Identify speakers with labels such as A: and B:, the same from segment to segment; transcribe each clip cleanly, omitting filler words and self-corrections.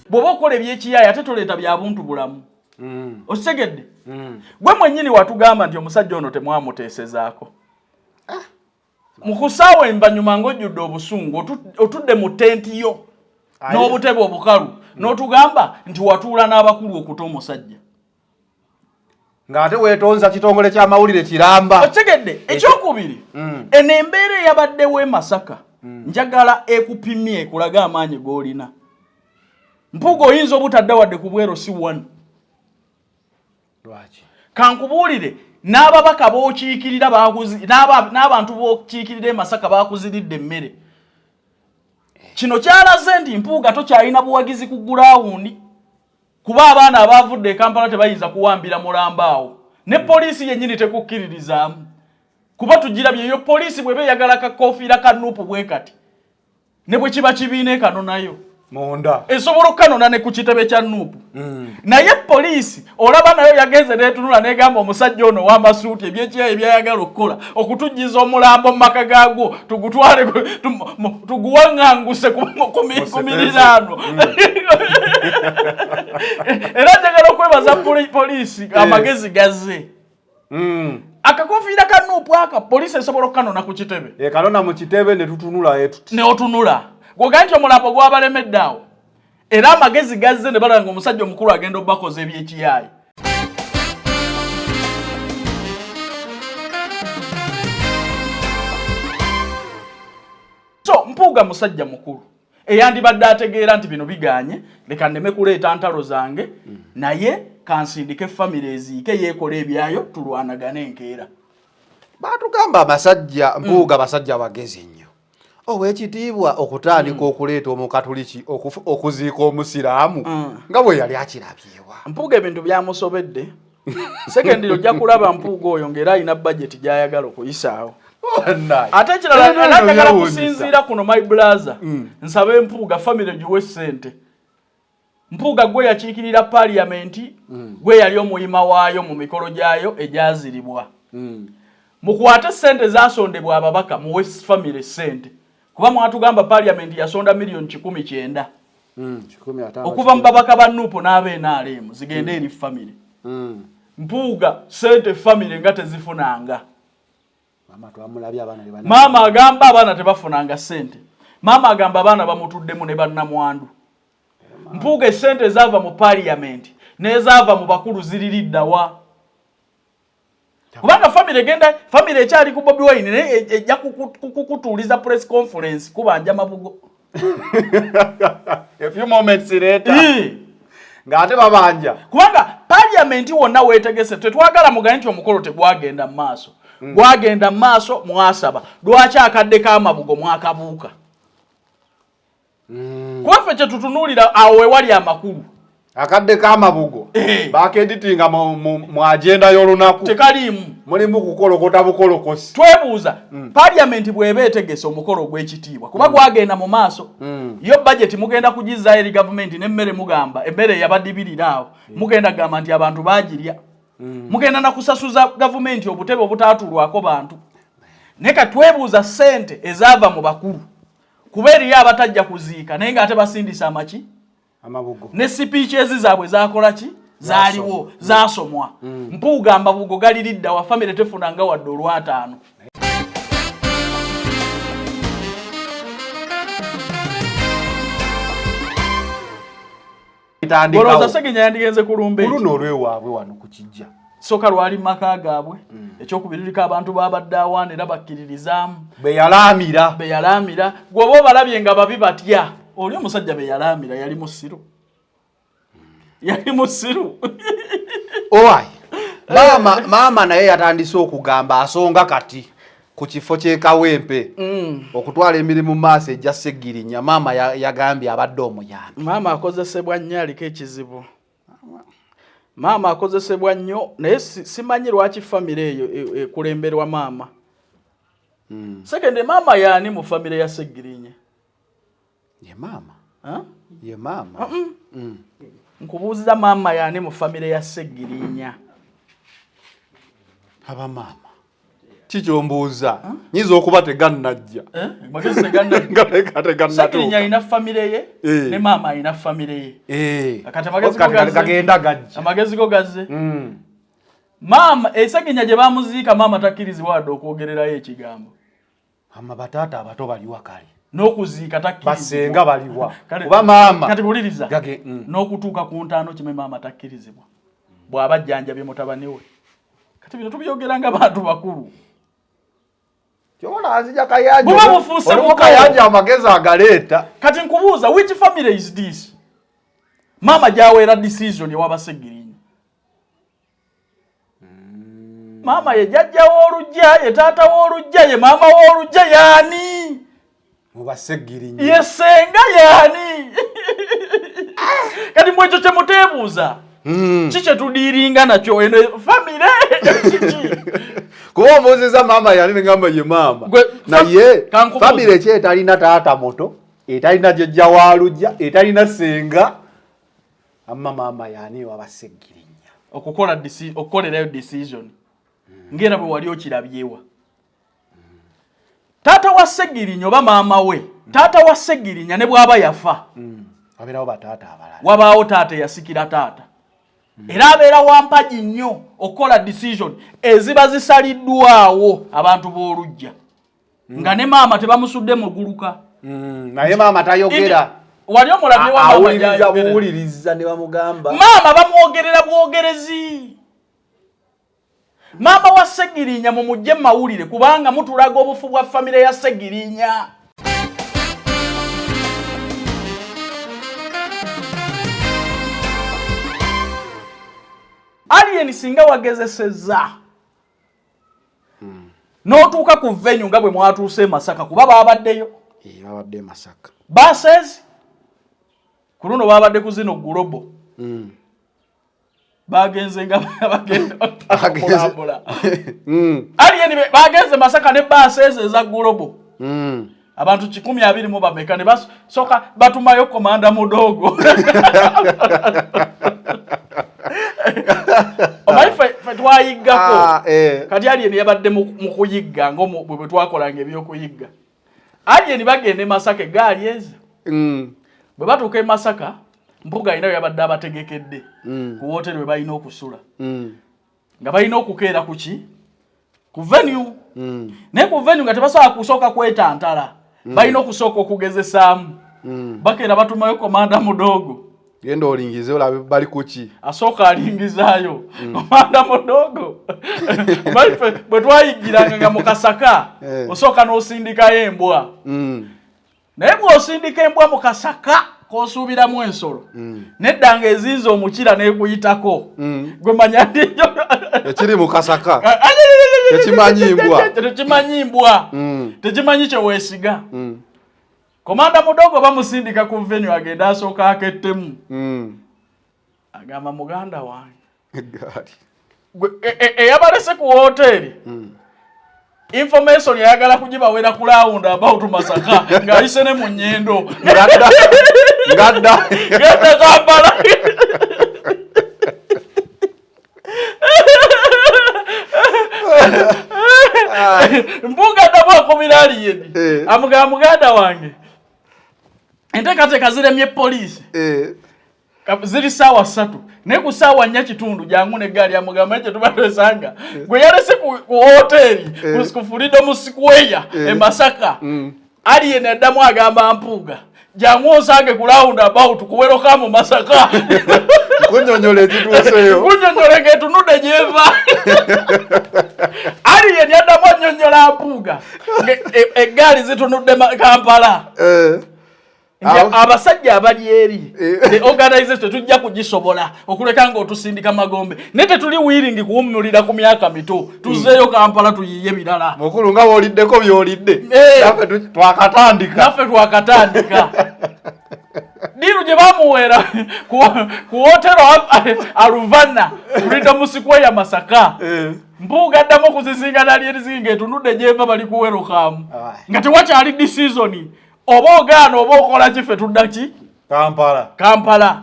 A: bwoba okola ebyekiyaya ate toleeta bya buntu bulamu. Okitegedde? Gwe mwennyini watugamba nti omusajja ono temwamuteesezaako. Mukusaawa embanyuma ng'ojjudde obusungu otudde mu tenti yo n'obutebe obukalu n'otugamba nti watuula n'abakulu okuta omusajja.
B: Ng'ate weetonza kitongole ky'amawulire kiramba.
A: Okitegedde? Ekyokubiri, eno embeera eyabaddewo e Masaka njagala ekupimye ekulaga amaanyi g'olina. Mpuuga oyinza obutadda wadde ku bwero si wanu.
B: Lwaki?
A: Kankubuulire n'ababaka b'okiikirira n'abantu b'okiikirira e Masaka baakuziridde emmere. Kino kyalaze nti Mpuuga tokyalina buwagizi ku gulaawundi kuba abaana abaavudde e Kampala tebayinza kuwambira mulamba awo. Ne poliisi yennyini tekukkiririzaamu. Kuba tugirabye yo poliisi bw'eba eyagala kakoofiira ka Nuupu bwe kati. Ne bwe kiba kibiina ekano nayo.
B: Munda.
A: Esobola okkanona ne ku kitebe kya Nuupu. Naye poliisi olaba nayo yagenze n'etunula n'egamba omusajja ono w'amasuuti ebyekiyaya ebyayagala okukola okutujjiza omulambo mu maka gaagwo tugutwale tuguwaŋŋanguse ku miriraano. Era njagala okwebaza poliisi amagezi gazze. Akakofiira ka Nuupu aka poliisi esobola okkanona ku kitebe.
B: Ekanona mu kitebe ne tutunula etuti.
A: Ne otunula. Gwoganti omulambo gwabalemedde awo. Era amagezi gazze ne balanga omusajja omukulu agenda obakoza ebyekiyaayi. So Mpuuga musajja mukulu eyandibadde ategeera nti bino biganye leka nneme kuleeta ntalo zange naye kansindike famire eziike yeekola ebyayo tulwanagane enkeera.
B: Baatugamba abasajja Mpuuga basajja bagezi nnyo. Ow'ekitiibwa okutandika okuleeta omukatuliki okuziika omusiraamu nga bwe yali akirabyewa.
A: Mpuuga ebintu byamusobedde. Sekendiro ojja kulaba Mpuuga oyo ng'era alina budget gy'ayagala okuyisaawo. Ate ekirala anagala kusinziira kuno my brother. Nsabe Mpuuga famire giwe ssente. Mpuuga gwe yakiikirira parliamenti gwe yali omuyima waayo mu mikolo gyayo egyaziribwa. Mukwate ssente zasondebwa ababaka muwe famire ssente. Kuba mwatugamba parliamenti yasonda milioni 19. Okuva mu babaka ba Nuupu n'abe-NRM zigende eri famire. Mpuuga ssente famire nga tezifunanga. Maama agamba abaana tebafunanga ssente. Maama agamba abaana bamutuddemu ne bannamwandu. Mpuuga essente ezaava mu parliamenti n'ezaava mu bakulu ziririddawa. Kubanga famire ekyali ku Bobi Wine ejja kukutuuliza press conference kubanja mabugo.
B: A few moments later. Ng'ate babanja.
A: Kubanga parliament wonna weetegese tetwagala mugane nti omukolo tegwagenda mu maaso. Gwagenda mu maaso mwasaba. Lwaki akadde k'amabugo mwakabuuka? Kwaffe kye tutunuulira awo wewali amakulu.
B: Akadde k'amabugo baakeditinga mu agenda y'olunaku
A: tekaliimu
B: mulimu kukolokota bukolokosi.
A: Twebuuza parliament bw'eba etegese omukolo gw'ekitiibwa kuba gwagenda mu maaso yo budget mugenda kugizzaayo eri gavumenti n'emmere mugamba emmere yabadibirira awo mugenda gamba nti abantu baagirya mugenda na kusasuza gavumenti obutebe obutaatulwako bantu neka twebuuza ssente ezaava mu bakulu kuba eriyo abatajja kuziika naye ng'ate basindisa amaki
B: amabugo
A: ne speeches zaabwe zakola ki zaaliwo zasomwa. Mpuuga amabugo galiridda wa family tefunanga wadde olwataano. Boloza Segenya yandigenze kulumbe
B: luno olwewaabwe wano ku kijja
A: soka lwali maka gaabwe ekyokubirika abantu babadde awaana era bakkiririzaamu beyalaamira gwoba obalabye nga babi batya. Oli omusajja beyalaamira yali musiru.
B: Owai maama naye yatandise okugamba asonga kati ku kifo ky'ekawempe okutwala emirimu maaso ejja Ssegirinya. Maama yagambye abadde omuyambi.
A: Maama akozesebwa nnyo aliko ekizibu. Maama akozesebwa nnyo naye simanyi lwaki famire eyo ekulemberwa maama. Sekende maama yaani mu famire ya Ssegirinya?
B: Ye maama. Ye maama.
A: Nkubuuziza maama yaani mu famire ya Ssegirinya?
B: Aba maama. Kikyombuuza. Nyiza okuba tegannajja.
A: Magezi tegannajja. Sakirinya alina famire ye
B: Eh.
A: ne maama alina famire ye. Kati amagezi
B: gagenda gajja.
A: Amagezi go gazze. Maama Sakirinya gye bamuziika maama takkirizibwa wadde okwogererayo ekigambo.
B: Amma bataata abato baliwa kale.
A: N'okuziika takkirizibwa.
B: Basenga baliwa. Kuba maama.
A: Kati buliriza. N'okutuuka ku ntaano kime maama takkirizibwa. Bw'aba jjanjabye mutabani we. Kati bino tubyogera nga bantu bakulu.
B: Kyona azija kayanja.
A: Buba bufuuse
B: mu kayanja amagezi agaleeta.
A: Kati nkubuuza which family is this? Mama gyawera decision y'Abasegirinya. Mama ye jjajja w'olujja, ye taata w'olujja, ye maama w'olujja yaani?
B: Mu Basegirinya.
A: Ye senga yaani? Kati mwe ekyo kye muteebuuza. Kiki tudiiringa nakyo eno family
B: kuba omuziza maama yani ngamba ye maama naye family ekyo etalina taata moto etalina jjajja walujja etalina senga amma maama yani w'Abasegirinya
A: okukolerayo decision ngera bwe wali okirabyewa taata wa Segirinya oba maama we taata wa Segirinya ne bw'aba yafa
B: wabeerawo bataata abalala
A: wabaawo taata yasikira taata era abeera wampagi nnyo okukola decision eziba zisaliddwawo abantu b'olujja nga ne maama tebamusudde muguluka
B: naye maama tayogera
A: wali omulabye wa maama
B: buwuliriza ne bamugamba
A: maama bamwogerera bwogerezi maama wa Segirinya mumujje mawulire kubanga mutulaga obufu bwa famire ya Segirinya. Alien singa wagezeseza n'otuuka ku venue nga bwe mwatuuse Masaka kuba baabaddeyo
B: babadde Masaka
A: buses ku luno baabadde ku zino Global bagenze nga bagenda okulambula Alien bagenze Masaka ne buses eza Global abantu 120 mu bameka ne basoka batumayo komanda mudogo omaife twayigako kati Alien yabadde mu kuyigga ngo bwe twakolanga ebyokuyigga Alien bagende Masaka egaali ezi bwe batuuka e Masaka mpuga inayo yabadde abategekedde ku hotel we balina okusula nga balina okukeera kuki ku venue naye ku venue nga tebasobola kusooka kwetantala balina okusooka okugezesaamu bakeera batumayo komanda mudogo
B: genda olingize olabe bali kuki
A: asooka alingizaayo komanda mudogo bwe twayigiranga nga mu Kasaka osooka n'osindikayo embwa naye bw'osindika embwa mu Kasaka kosuubiramu ensolo nedda nga ezinza omukira n'ekuyitako gwe manya
B: ekiri mu Kasaka tekimanyi
A: mbwa tekimanyi kyeweesiga komanda mudogo bamusindika ku venue agenda asooka akettemu agamba muganda wange eyabalese ku hoteri information yayagala kugibawera ku round about Masaka ng'ayise ne mu nnyendo
B: gadda
A: Kampala mbuga ddamu akomira Alien amugamba muganda wange enteekateeka ziremye poliisi ziri saawa 3 naye ku saawa 4 jangu n'eggaali amugamba ekyo tuba twesanga gwe yalese ku hoteri ku Freedom Square e Masaka Alien addamu agamba mpuga jangu osange ku round about kuweroka mu Masaka
B: kunyonyola ekituuseyo
A: kunyonyola ng'etunudde gyeva Alien yaddamu annyonnyola mpuga eggaali zitunudde Kampala abasajja abali eri the organization tetujja kugisobola okuleka nga otusindika magombe ne tetuli willing kuwummulira ku myaka mito tuzeeyo Kampala tuyiye birala
B: mukulu nga woliddeko byolidde naffe twakatandika diru gye bamuweera ku hotero Aluvana Freedom Square ya Masaka mpuga addamu okuzisingana lyerizinga etunudde gyeva bali kuwerokamu nga tewakyali decision oba ogaana oba okola kife tudda ki Kampala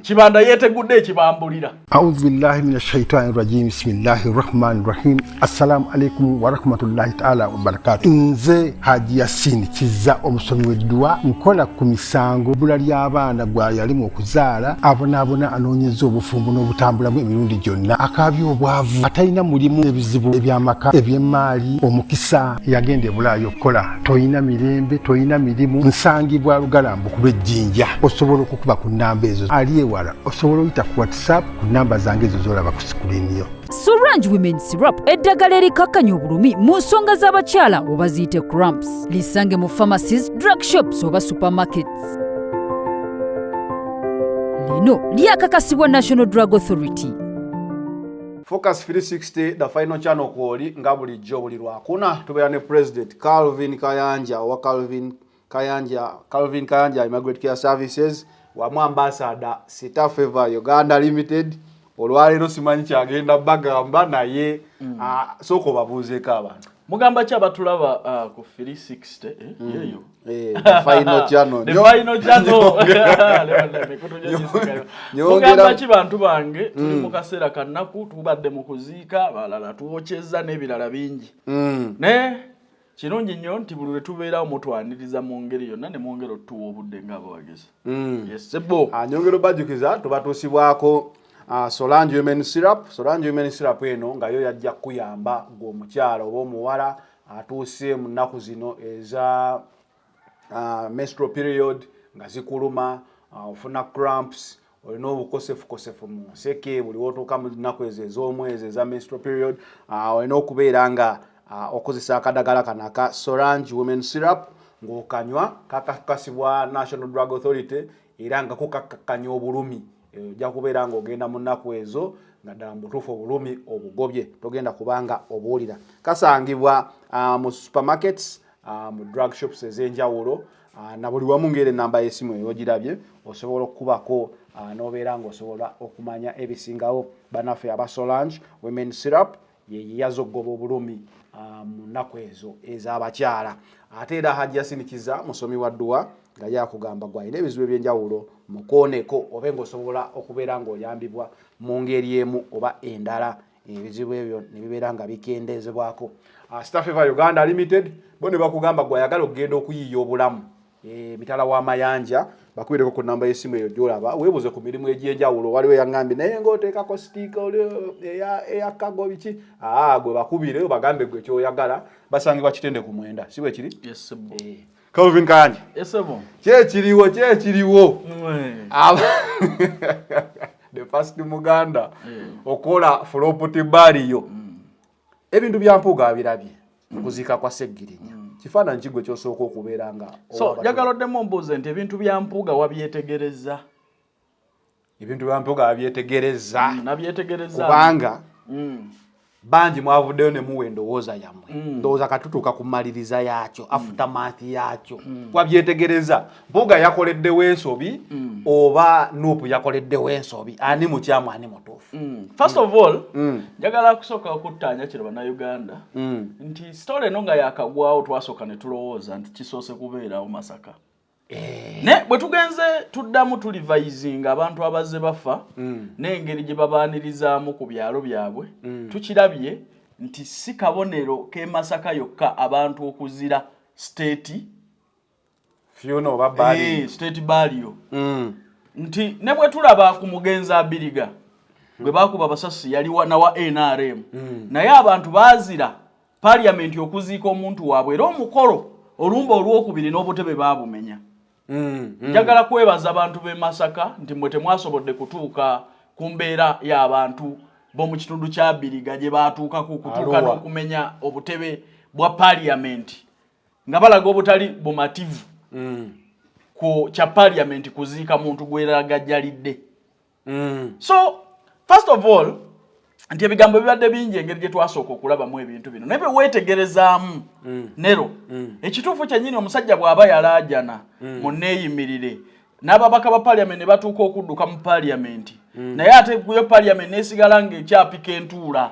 A: Kibanda yetegudde ekibambulira.
C: A'udhu billahi minash shaitani rajim. Bismillahir rahmanir rahim. Assalamu alaikum wa rahmatullahi ta'ala wa barakatuh. Nze Haji Yasin Kiza omusomi w'eddua nkola ku misango bula ly'abaana gwa yalimu okuzaala abonaabona anoonyeza obufumbo n'obutambulamu emirundi gyonna akaabya obwavu atalina mulimu ebizibu eby'amaka eby'emmaali omukisa yagenda ebulaayo okukola toyina mirembe toyina mirimu nsangibwa lugalambu kuba ejjinja osobola okukuba ku nnamba ezo ali ewala osobola oyita ku WhatsApp ku nnamba zange ezo z'olaba ku sikuriini yo.
D: Solange Women Syrup eddagala erikakkanya obulumi mu nsonga z'abakyala oba ziyite cramps. Lisange mu pharmacies, drug shops oba supermarkets. Lino lyakakasibwa National Drug Authority.
B: Focus 360 the final channel kwoli nga bulijjo buli lwakuna tubeera ne President Calvin Kayanja wa Calvin Kayanja Immigrant Care Services wamu ambassador Sita Favor Uganda Limited. Olwaleero simanyi kyagenda bagamba naye soko babuuzeeko abantu.
A: Mugamba ki abatulaba ku 360 yeyo.
B: The final channel.
A: The final channel. Mugamba ki bantu bange tuli mu kaseera kannaku tubadde mu kuziika balala tuwokyezza n'ebirala bingi. Ne kirungi nnyo nti buli lwe tubeerawo mutwaniriza mu ngeri yonna ne mwongera otuwa obudde ng'abawagezi. Yes sebo.
B: Nyongero bajukiza tubatuusibwako Solange Women Syrup. Solange Women Syrup eno nga yo yajja kuyamba ng'omukyala oba omuwala atuuse mu nnaku zino eza menstrual period nga zikuluma ofuna cramps olina obukosefu mu nseke buli wotuuka mu nnaku ezo ez'omwezi eza menstrual period olina okubeera nga okozesa akadagala kano aka Solange Women Syrup ng'okanywa kakakasibwa National Drug Authority era nga kukakkanya obulumi. Ojja kubeera ng'ogenda mu nnaku ezo nga ddala mu butuufu obulumi obugobye togenda kubanga obuwulira. Kasangibwa mu supermarkets mu drug shops ez'enjawulo na buli wamu ng'era ennamba y'essimu ey'ogirabye osobola okukubako n'obeera ng'osobola okumanya ebisingawo. Bannaffe aba Solange Women Syrup ye yazoggoba obulumi mu nnaku ezo ez'abakyala. Ate era Haji Yasin Kiza musomi wa ddua nga yakugamba gwalina ebizibu eby'enjawulo mukooneko oba ng'osobola okubeera ng'oyambibwa mu ngeri emu oba endala ebizibu ebyo ne bibeera nga bikendezebwako. Sita Favor Uganda Limited bo ne bakugamba gwayagala okugenda okuyiiya obulamu mitala w'amayanja bakubireko ku nnamba y'essimu eyo gy'olaba weebuze ku mirimu egy'enjawulo waliwo eyangambye naye ng'oteekako sitika eya kago biki gwe bakubire bagambe gwe kyoyagala basangibwa Kitende ku Mwenda si bwe kiri.
A: Yes sebo.
B: Calvin Kayanja.
A: Yes sebo.
B: Kyekiriwo the first Muganda okola Flopoti Bariyo ebintu bya mpuga abirabye okuziika kwa Seggirinya kifaananyi kigwe kyosooka okubeera nga
A: so jagala oddemu mbuuze nti ebintu bya mpuga wabyetegereza.
B: Ebintu bya mpuga wabyetegereza
A: nabyetegereza
B: kubanga bangi mwavuddeyo ne muwa endowooza yammwe ndowooza katutuuka ku mmaliriza yaakyo aftermath yaakyo wabyetegereza mpuga yakoleddewo ensobi oba Nuupu yakoleddewo ensobi ani mukyamu ani mutuufu.
A: First of all njagala kusooka okuttaanya kino bannayuganda nti story eno nga yakagwawo twasooka ne tulowooza nti kisoose kubeerawo Masaka. Ne bwe tugenze tuddamu tulivayizinga abantu abazze bafa n'engeri gye babaanirizaamu ku byalo byabwe tukirabye nti si kabonero ke Masaka yokka abantu okuzira state
B: funeral oba bali
A: state burial nti ne bwe tulaba ku mugenzi Abiriga gwe bakuba abasasi yali nawa NRM naye abantu baazira parliament okuziika omuntu waabwe era omukolo olumba olwokubiri n'obutebe baabumenya. Njagala kwebaza abantu b'e Masaka nti mwe temwasobodde kutuuka ku mbeera y'abantu b'omu kitundu kya Biriga gye baatuukako kutuuka n'okumenya obutebe bwa parliament nga balaga obutali bumativu ku kya parliament kuziika muntu gweragajjalidde. So first of all nti ebigambo bibadde bingi engeri gye twasooka okulabamu ebintu bino naye bwe weetegerezaamu nero ekituufu kyennyini omusajja bw'aba yalaajana munneeyimirire n'ababaka ba parliament ne batuuka okudduka mu parliament naye ate yo parliament n'esigala ng'ekyapika entuula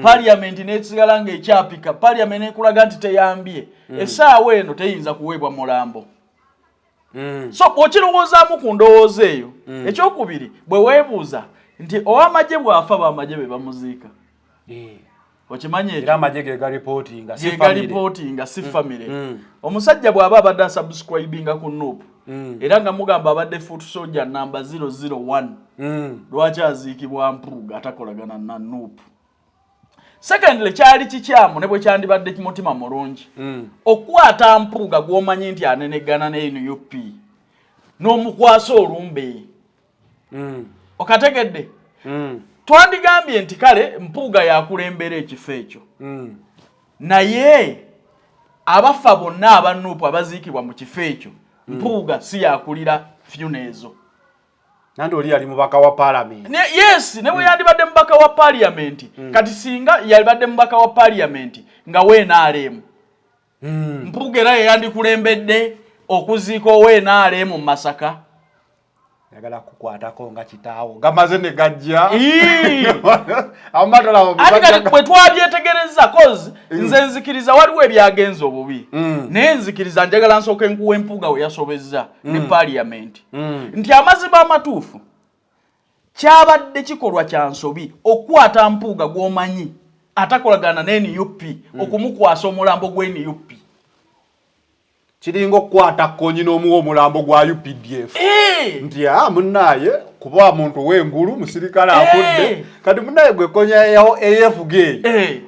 A: parliament n'esigala ng'ekyapika parliament n'ekulaga nti teyambye essaawa eno teyinza kuweebwa mulambo. so bw'okirowoozamu ku ndowooza eyo ekyokubiri bwe weebuuza nti ow'amagye bw'afa b'amagye be bamuziika okimanye
B: era amagye ge
A: galipootinga si famire omusajja bw'aba abadde asubscribinga ku Nuupu era nga mugamba abadde foot soldier namba 001 lwaki aziikibwa Mpuuga atakolagana na Nuupu. Secondly, kyali kikyamu ne bwe kyandibadde kimutima mulungi okukwata Mpuuga gw'omanyi nti anenegana ne NUP n'omukwasa olumbe okategedde twandigambye nti kale Mpuuga yakulembera ekifo ekyo naye abafa bonna aba Nuupu abaziikibwa mu kifo ekyo Mpuuga si yakulira funezo
B: nandi oli yali mubaka wa parliament
A: yes ne bwe yandibadde mubaka wa parliament kati singa yalibadde mubaka wa parliament nga WNRM Mpuuga era yandikulembedde okuziika WNRM mu Masaka
B: yagala kukwatako nga kitaawo gamaze ne gajja amatala
A: ati kati bwe twabyetegereza cause nze nzikiriza waliwo ebyagenza obubi naye nzikiriza njagala nsooke nkuwa Mpuuga we yasobezza ne parliament nti amazima amatuufu kyabadde kikolwa kya nsobi okukwata Mpuuga gw'omanyi atakolagana ne NUP okumukwasa omulambo gwe NUP
B: kiringo okukwata konyi n'omuwa omulambo gwa UPDF nti munnaye kuba muntu w'engulu musirikale afudde kati munnaye gwe konya AFG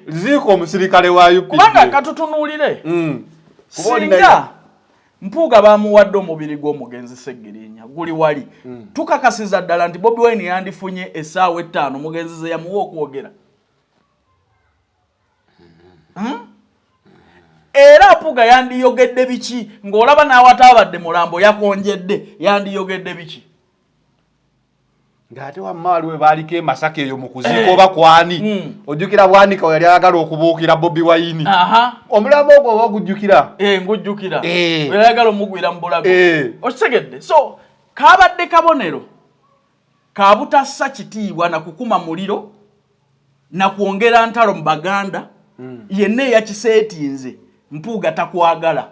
B: ziiko omusirikale wa UPDF
A: kubanga katutunuulire singa Mpuuga bamuwadde omubiri gw'omugenzi Seggirinya guli wali tukakasiza ddala nti Bobi Wine yandifunye essaawa 5 omugenzi ze yamuwa okwogera era Mpuuga yandiyogedde biki ng'olaba n'awatabadde mulambo yakonjedde yandiyogedde biki
B: ng'ate wammaali we baaliko e Masaka eyo mu kuziika oba kwani ojjukira Bwanika yali ayagala okubuukira Bobi Wine omulambo ogwo oba ogujjukira
A: ngujjukira ayagala omugwira mu bulago okitegedde so kaabadde kabonero ka butassa kitiibwa na kukuma muliro na kwongera ntalo mu Baganda yenna eyakiseetinze Mpuuga takwagala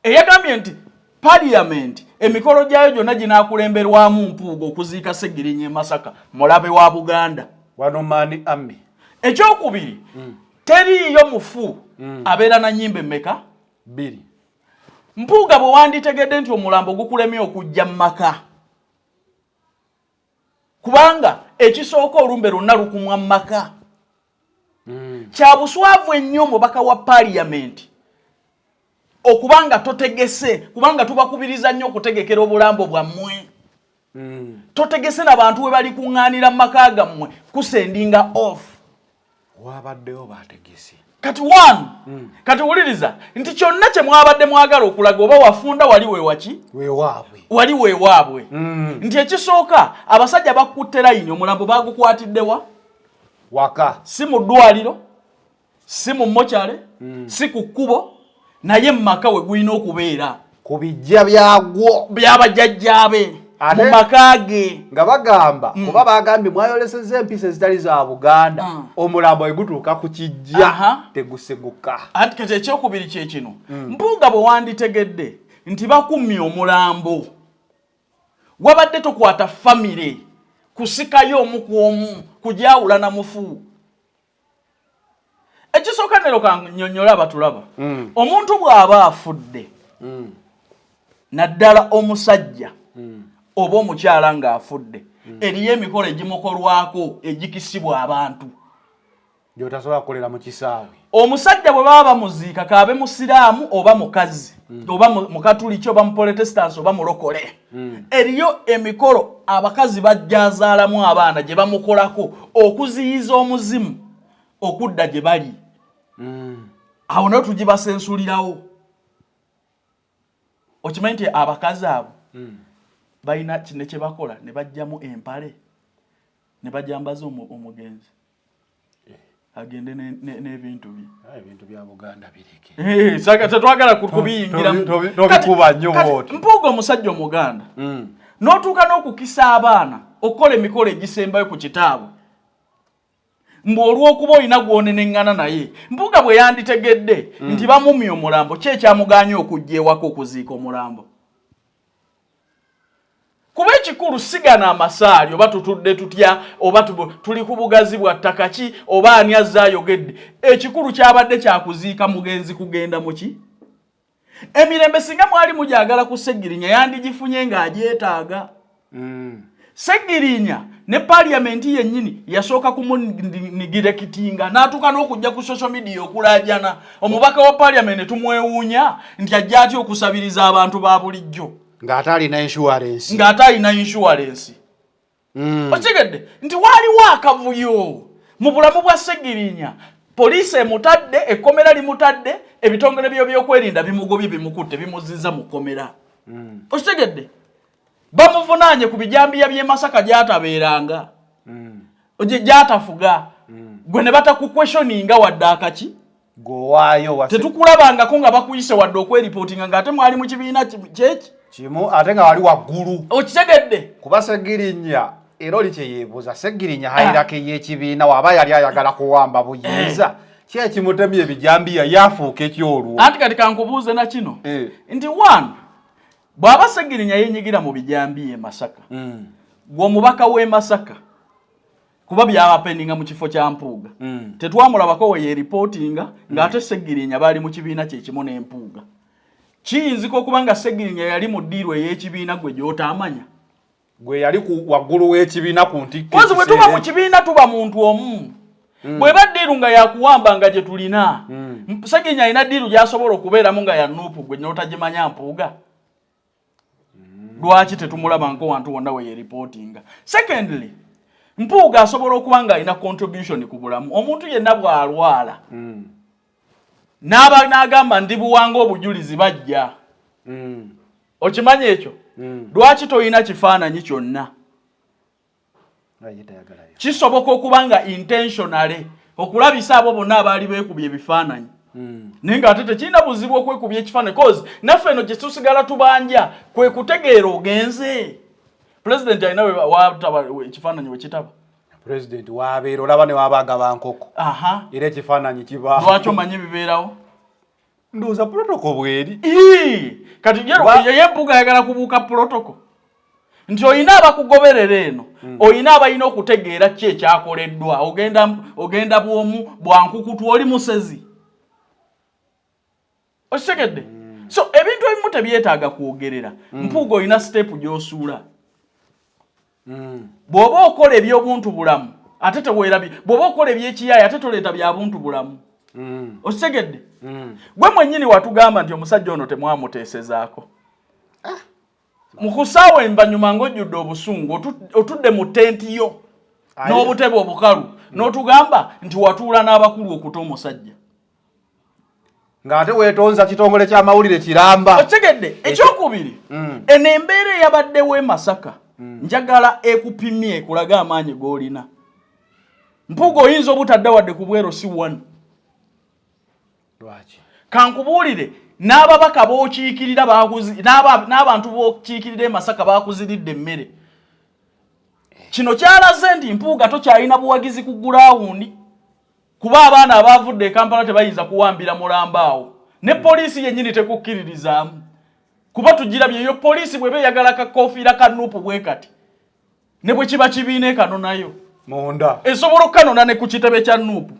A: eyagambye nti parliament emikolo gyayo gyonna ginaakulemberwamu Mpuuga okuziika Seggirinya e Masaka mulabe wa Buganda
B: wano maani ami
A: ekyokubiri teriiyo mufu abeera na nnyimba emmeka
B: 2
A: Mpuuga bwe wanditegedde nti omulambo gukulemye okujja mu maka kubanga ekisooka olumbe lwonna lukumwa mu maka kya buswavu ennyo mubaka wa parliament okubanga totegese kubanga tubakubiriza nnyo okutegekera obulambo bwammwe totegese n'abantu we bali kuŋŋaanira mu maka gammwe kusendinga off
B: wabaddewo bategese
A: kati kati wuliriza nti kyonna kye mwabadde mwagala okulaga oba wafunda wali wewaki wali weewaabwe nti ekisooka abasajja bakutte layini omulambo bagukwatiddewa
B: waka
A: si mu ddwaliro si mu mokyale si ku kkubo naye mu maka we gulina okubeera
B: ku bijja byagwo
A: by'abajjajjaabe mu maka ge
B: nga bagamba kuba bagambye mwayolesezza empisa ezitali za Buganda omulambo we gutuuka ku kijja teguseguka
A: ati kati ekyokubiri kye kino Mpuuga bwe wanditegedde nti bakumye omulambo wabadde tokwata famire kusikayo omu ku omu kujawula na mufu ekisooka nero kannyonnyola abatulaba omuntu bw'aba afudde naddala omusajja oba omukyala ng'afudde eriyo emikolo egimukolwako egikisibwa abantu
B: gyotasobola kukolera mu kisaawe
A: omusajja bwe baba bamuziika kaabe musiraamu oba mukazi oba mukatuliki oba muprotestants oba mulokole eriyo emikolo abakazi bajjazaalamu abaana gye bamukolako okuziyiza omuzimu okudda gye bali awo nayo tugibasensulirawo okimanyi nti abakazi abo balina kino kye bakola ne bajjamu empale ne bajambaza omugenzi agende n'ebintu bye
B: ebintu bya Buganda bireke
A: saka tetwagala kubiyingiramu
B: tobikuba nnyo bwoti
A: Mpuuga omusajja omuganda n'otuuka n'okukisa abaana okukola emikolo egisembayo ku kitaabwe mbu olw'okuba olina gw'onenengana naye Mpuuga bwe yanditegedde nti bamumya omulambo ki ekyamuganya okujja ewaka okuziika omulambo. Kuba ekikulu sigana amasaali oba tutudde tutya oba tuli ku bugazi bwa ttaka ki oba ani azze ayogedde. Ekikulu kyabadde kyakuziika mugenzi kugenda mu ki? Emirembe singa mwali mujagala ku Sseggirinya yandigifunye ng'agyetaaga. Sseggirinya ne parliamenti yennyini yasooka kumunigirekitinga n'atuuka n'okujja ku social media okulaajana. Omubaka wa parliament ne tumwewuunya nti ajja atya okusabiriza abantu ba bulijjo.
B: Ng'ate alina insurance.
A: Otegedde nti waaliwo akavuyo mu bulamu bwa Sseggirinya. Poliisi emutadde, ekkomera limutadde, ebitongole by'ebyokwerinda bimugobye bimukutte bimuzizza mu kkomera. Otegedde bamuvunaanye ku bijambiya by'e Masaka gy'atabeeranga. Gy'atafuga. Gwe ne batakukweshoninga wadde akaki?
B: Gowaayo
A: tetukulabangako nga bakuyise wadde okweripotinga ng'ate mwali mu kibiina kyeki
B: kimu ate nga wali waggulu.
A: Okitegedde
B: kuba Sseggirinya era oli kye yeebuuza Sseggirinya hayirako ey'ekibiina waaba yali ayagala kuwamba buyinza ki ekimutemye ebijambiya yafuuka ekyolwo.
A: Anti kati kankubuuze na kino nti one bw'aba Sseggirinya yenyigira mu bijambiya e Masaka gw'omubaka w'e Masaka kuba byabapeninga mu kifo kya Mpuuga tetwamulabako we yeeripotinga ng'ate Sseggirinya baali mu kibiina kye kimu n'Empuuga. Kiyinzika okuba nga Sseggirinya yali mu ddiiro ey'ekibiina gwe gy'otaamanya.
B: Gwe yali waggulu w'ekibiina ku ntikko.
A: Kozi bwe tuba mu kibiina tuba muntu omu. Bw'eba ddiiru nga yakuwamba nga gye tulina. Sseggirinya alina ddiiru gy'asobola okubeeramu nga ya Nuupu gwe n'otagimanya Mpuuga. Lwaki tetumulabangako wantu wonna we yeeripotinga? Secondly, Mpuuga asobola okuba nga alina contribution ku bulamu. Omuntu yenna bw'alwala n'agamba ndi buwanga obujulizi bajja. Okimanyi ekyo? Lwaki toyina kifaananyi kyonna? Kisoboka okuba nga intentionally okulabisa abo bonna abaali beekubye ebifaananyi. Naye ng'ate tekirina buzibu okwekubya ekifaananyi cause naffe eno gye tusigala tubanja kwe kutegeera ogenze. President alina wataba ekifaananyi we kitaba.
B: President waabeera olaba ne waabanga bankoko. Era ekifaananyi kiba.
A: Lwaki omanyi bibeerawo?
B: Ndowooza protocol bweri.
A: Kati ye Mpuuga ayagala kubuuka protocol. Nti olina abakugoberera eno, olina abalina okutegeera ki ekyakoleddwa, ogenda bwomu bwankukutu oli musezi. Okitegedde? So ebintu ebimu tebyetaaga kwogerera. Mpuuga olina step gy'osuula. Bw'oba okola eby'obuntu bulamu ate teweerabye, bw'oba okola eby'ekiyaayi ate toleeta bya buntu bulamu. Okitegedde? Gwe mwennyini watugamba nti omusajja ono temwamuteesezaako. Mu kusaawa embanyuma ng'ojjudde obusungu otudde mu tenti yo n'obutebe obukalu n'otugamba nti watuula n'abakulu okuta omusajja.
B: Ng'ate weetonza kitongole ky'amawulire kiramba.
A: Okitegedde? Ekyokubiri eno embeera eyabaddewo e Masaka njagala ekupimye ekulaga amaanyi g'olina. Mpuuga oyinza obutadde wadde ku bwero si wanu.
B: Lwaki?
A: Kankubuulire n'ababaka b'okiikirira n'abantu b'okiikirira e Masaka baakuziridde emmere. Kino kyalaze nti Mpuuga tokyalina buwagizi ku gulawundi kuba abaana abaavudde e Kampala tebayinza kuwambira mulamba awo. Ne poliisi yennyini tekukkiririzaamu. Kuba tugira byeyo poliisi bw'eba eyagala kakoofiira ka Nuupu bwe kati. Ne bwe kiba kibiina ekano nayo.
B: Munda.
A: Esobola okkanona ne ku kitebe kya Nuupu.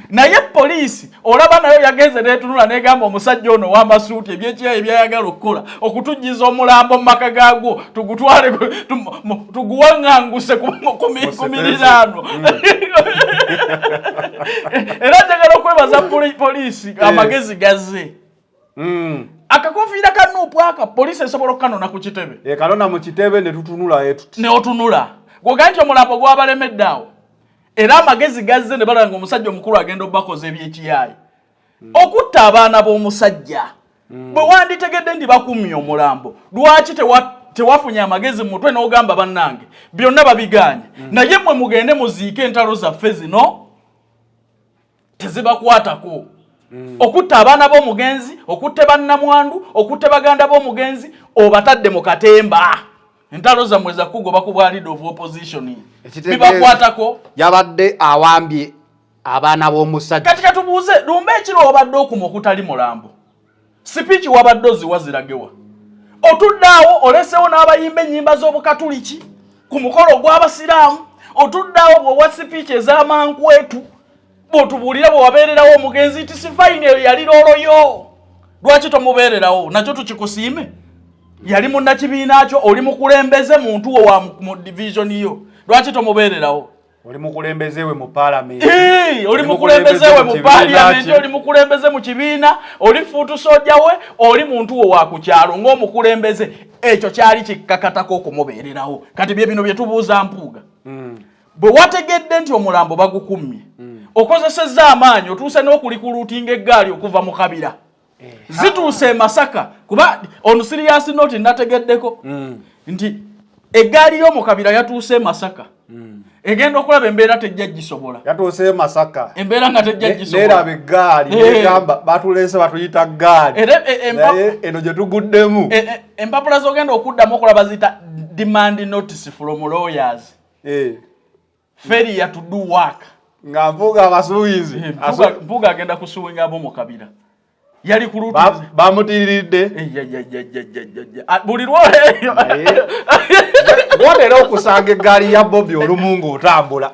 A: Naye poliisi olaba nayo yagenze n'etunula n'egamba omusajja ono w'amasuuti ebyekiyaayi byayagala okukola okutujjiza omulambo mu maka gaagwo tugutwale tuguwaŋŋanguse ku miriraano. Era njagala okwebaza poliisi amagezi gazze. Akakofiira ka Nuupu aka poliisi esobola okkanona ku kitebe.
B: Ekanona mu kitebe ne tutunula etuti.
A: Ne otunula. Gwoga nti omulambo gwabalemedde awo. Era amagezi gazze ne balanga omusajja omukulu agenda obakoza ebyekiyaayi. Okutta abaana b'omusajja. Bwe wanditegedde ndi bakumye omulambo. Lwaki tewafunye amagezi mu mutwe n'ogamba bannange byonna babiganye. Naye mmwe mugende muziike entalo zaffe zino tezibakwatako. Okutta abaana b'omugenzi, okutte bannamwandu, okutte baganda b'omugenzi, obatadde mu katemba. Entalo zammwe za kugoba ku bwa leader of opposition. Bibakwatako.
B: Yabadde awambye abaana b'omusajja
A: kati katubuuze lumba ekiro wabadde okuma okutali mulambo sipiiki wabadde oziwaziragewa otuddaawo olesewo n'abayimba ennyimba z'obukatuliki ku mukolo gw'abasiraamu otuddaawo bwewa sipiiki ez'amankwetu bw'otubuulira bwe wabeererawo omugenzi nti sifayini eyo yali looloyo lwaki tomubeererawo nakyo tukikusiime yali munnakibiina kyo oli mukulembeze muntu wo wa mu division yo lwaki tomubeererawo
B: oli mukulembeze we mu parliament
A: oli mukulembeze we mu parliament oli mukulembeze mu kibiina oli fuutu soja we oli muntu wo wa ku kyalo ng'omukulembeze ekyo kyali kikkakatako okumubeererawo kati bye bino bye tubuuza Mpuuga bwe wategedde nti omulambo bagukummye okozesezza amaanyi otuuse n'okulikuluutinga eggaali okuva mu kabira zituuse e Masaka kuba on serious note nategeddeko nti eggaali y'omu kabira yatuuse e Masaka egenda okulaba embeera tejja gisobola
B: yatuuse e Masaka
A: embeera nga tejja gisobola
B: neeraba eggaali negamba batuleese batuyita ggaali eno gye tuguddemu
A: empapula z'ogenda okuddamu okulaba ziyita demand notice from lawyers failure to do work
B: nga Mpuuga abasuubizi
A: Mpuuga agenda kusuwinga abo mu kabira yali kulutize
B: bamutiriridde
A: buli lwoleyo
B: bwotera okusanga eggaali ya Bobi olumu ng'otambula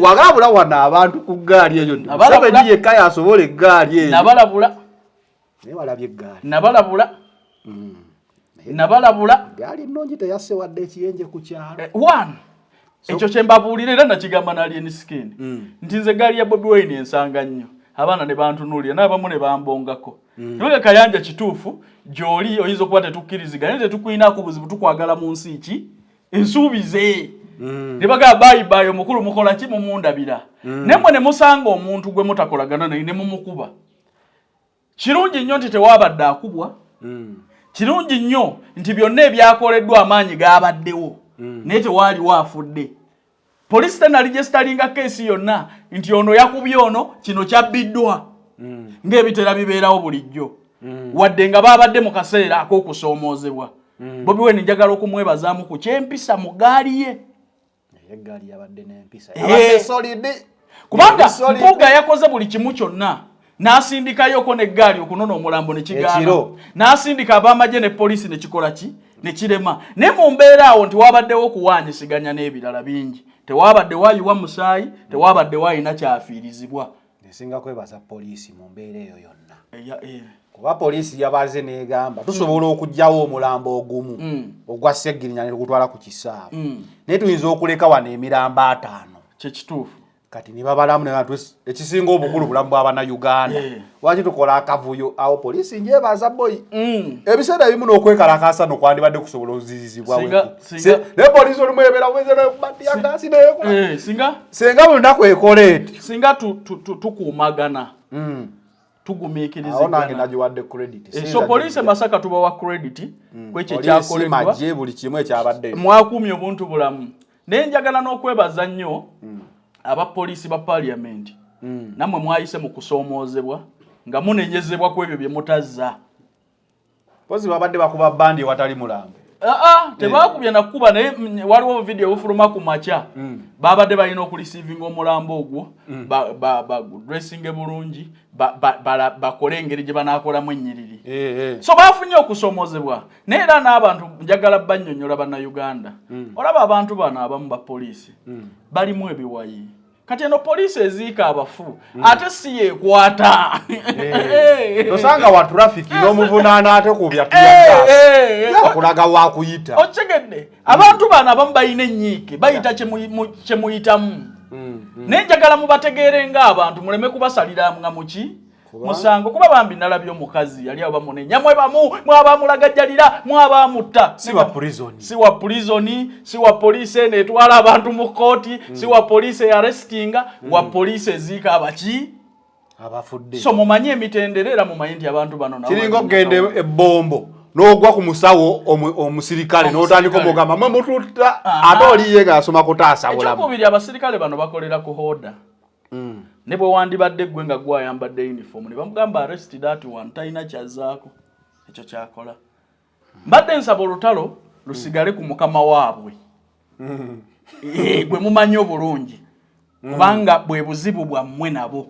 B: wagabula wano abantu ku ggaali eyo Museveni yekka yasobola eggaali eyo
A: nabalabula
B: naye walabye eggaali
A: nabalabula
B: eggaali ennungi teyasse wadde ekiyenje ku kyalo
A: one ekyo kye mbabuulira era nakigamba n'Alien Skin nti nze eggaali ya Bobi Wine ensanga nnyo abaana ne bantunuulira n'abamu ne bambongako nabwe kayanja kituufu gy'oli oyinza okuba tetukkiriziganya tetukwinaako buzibu tukwagala mu nsi ki ensuubize ne bagamba bayibayi omukulu mukola ki mumundabira nemmwe ne musanga omuntu gwe mutakolagana naye ne mumukuba kirungi nnyo nti tewaabadde akubwa kirungi nnyo nti byonna ebyakoleddwa amaanyi gaabaddewo naye tewaaliwo afudde polisi tenaligesitalinga keesi yonna nti ono yakubye ono kino kyabbiddwa ng'ebitera bibeerawo bulijjo wadde nga baabadde mu kaseera ak'okusoomoozebwa Bobi Wine njagala okumwebazaamu ku kyempisa mu gaali ye
B: eggaali yabadde n'empisa
A: kubanga Mpuuga yakoze buli kimu kyonna n'asindikayoko n'eggaali okunona omulambo ne kigaana n'asindika ab'amagye ne polisi ne kikola ki ne kirema naye mu mbeera awo nti waabaddewo okuwaanyisiganya n'ebirala bingi tewaabadde waayiwa musaayi tewaabadde waayina kyafiirizibwa
B: nesinga kwebaza poliisi mu mbeera eyo yonna kuba poliisi yabaze n'egamba tusobola okuggyawo omulambo ogumu ogwa Sseggirinya ne gutwala ku kisaawe naye tuyinza okuleka wano emirambo 5
A: kyekituufu
B: kati ne babalamu ne bantu ekisinga obukulu bulamu bw'Abannayuganda lwaki tukola akavuyo awo poliisi njebaza boyi ebiseera ebimu n'okwekalakaasa nokwandibadde kusobola ozizizibwa naye poliisi olumu ebeera bwezebatiagasi senga mu lunaku ekola eti
A: singa tukuumagana tugumiikirizigana
B: nange nagiwadde credit
A: so poliisi Masaka tubawa credit kwekyo ekyakoleddwa
B: buli kimu ekyabadde
A: mwakuumye obuntu bulamu naye njagala n'okwebaza nnyo abapoliisi ba parliament namwe mwayise mu kusoomoozebwa nga munenyezebwa ku ebyo bye mutazza
B: pozi babadde bakuba bandi watali mulambo
A: tebakubye nakuba naye waliwo video bufuluma ku makya babadde balina okulisiivinga omulambo ogwo dressing bulungi bakole engeri gye banaakolamu ennyiriri so bafunye okusoomoozebwa naye era n'abantu njagala bannyonnyola Bannayuganda olaba abantu bano abamu ba poliisi balimu ebiwayi kati eno poliisi eziika abafu ate si yeekwata
B: tosanga wa trafiki n'omuvunaana ate ku byakulaga wakuyita
A: okigedde abantu bano abamu balina ennyiike bayita kye muyitamu naye njagala mubategeere ng'abantu muleme kubasalira nga muki musango kuba bambi nalabye omukazi yali aba munenya mwaba mulagajjalira mwaba mutta
B: si wa prison
A: si wa police netwala abantu mu kooti si wa police arrestinga wa police ezika abaki
B: abafudde
A: so mumanye emitendera mumanyi nti abantu bano
B: nabo kiringo gende ebombo n'ogwa ku musawo omusirikale n'otandika omugamba mwe mututta ate oliye ng'asoma kutaasa bulamu
A: ekyokubiri abasirikale bano bakolera ku hoda ne bwe wandibadde gwe nga gwayambadde uniform ne bamugamba arrest that one talina kyazaako ekyo kyakola mbadde nsaba olutalo lusigale ku mukama waabwe gwe mumanyi obulungi kubanga bwe buzibu bwammwe nabo.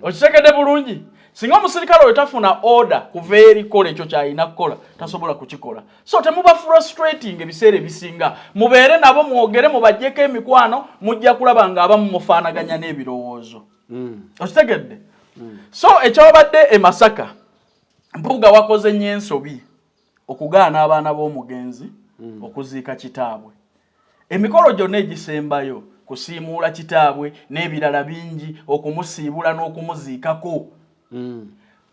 A: Okitegedde bulungi? Singa omusirikale oyo tafuna order kuva eri kola ekyo kyalina kukola tasobola kukikola. So temuba frustrating ebiseera ebisinga. Mubeere nabo mwogere mubajjeko emikwano mujja kulaba nga abamu mufaanaganya n'ebirowoozo. Okitegedde? So ekyobadde e Masaka Mpuuga wakoze nnyo ensobi okugaana abaana b'omugenzi okuziika kitaabwe. Emikolo gyonna egisembayo kusiimuula kitaabwe n'ebirala bingi okumusiibula n'okumuziikako.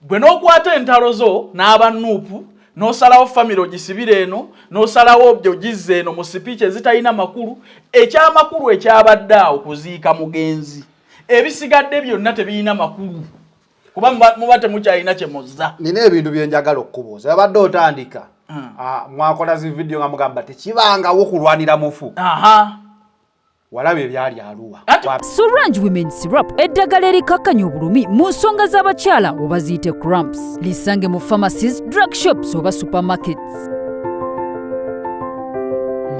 A: Bwe n'okwata entalo zo n'aba Nuupu n'osalawo famire ogisibire eno n'osalawo byo gizze eno mu sipiiki ezitalina makulu, ekyamakulu ekyabadde awo kuziika mugenzi. Ebisigadde byonna tebirina makulu. Kuba muba temukyalina kye muzza.
B: Nina ebintu bye njagala okubuuza. Abadde otandika. Mwakola zi video nga mugamba tekibangawo kulwanira mufu. Walabe ebyali Arua.
D: Sorange Women Syrup eddagala erikakkanya obulumi mu nsonga z'abakyala oba ziyite cramps. Lisange mu pharmacies, drug shops oba supermarkets.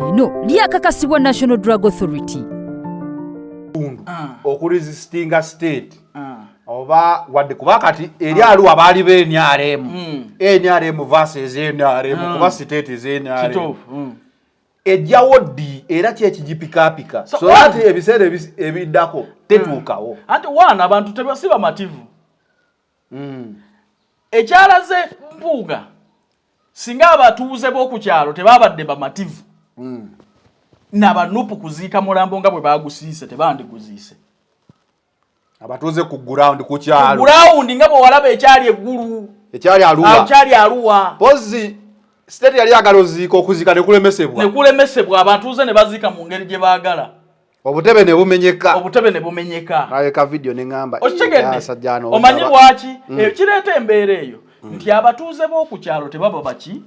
D: Lino lyakakasibwa National Drug Authority.
B: Okuresistinga state. Oba wadde kuba kati eri Arua baali be NRM. NRM versus NRM kuba state ze NRM. Ejjawo ddi era kyekigipikaapika so ati ebiseera ebiddako tetuukawo.
A: Anti wana abantu tebasiba mativu. Ekyalaze Mpuuga singa abatuuze b'okukyalo tebabadde bamativu. N'abanuupu kuziika mulambo nga bwe bagusiise tebandiguziise.
B: Abatuuze ku ground ku kyalo.
A: Ku ground nga bwe walaba ekyali eggulu.
B: Ekyali Arua.
A: Ekyali Arua.
B: Pozi state yali agalo ziiko okuzika ne kulemesebwa.
A: Ne kulemesebwa abatuuze ne bazika mu ngeri gye baagala.
B: Obutebe ne bumenyeka.
A: Obutebe ne bumenyeka.
B: Aleka video ne ngamba.
A: Okitegedde. Omanyi lwaki? Kireeta embeera eyo. Nti abatuuze b'okukyalo tebaba baki?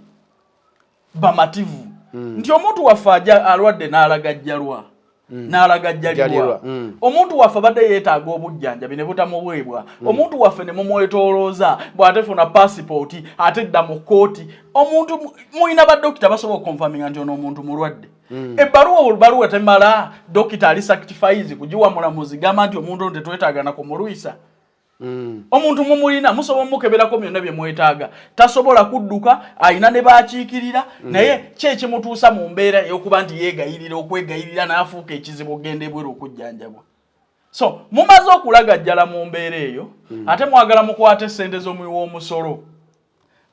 A: Bamativu. Nti omuntu waffe ajja alwadde n'alagajjalwa. N'alagajjalirwa. Omuntu waffe badde yeetaaga obujjanjabi ne butamubwebwa. Omuntu waffe ne mumwetoolooza bw'atefuna passport ate dda mu kkooti. Omuntu muyina baddokita basobola okukonfaminga nti ono omuntu mulwadde. Ebbaluwa temala dokita ali sacrifice kugiwa mulamuzi gamba nti omuntu ono tetwetaaga na kumulwisa. Omuntu mumulina musobola mukeberako byonna bye mwetaaga. Tasobola kudduka ayina ne baakiikirira naye kyekimutuusa mu mbeera ey'okuba nti yeegayirira okwegayirira n'afuuka ekizibu ogenda ebweru okujjanjabwa. So mumaze okulagajjala mu mbeera eyo ate mwagala mukwate ssente z'omuwi w'omusolo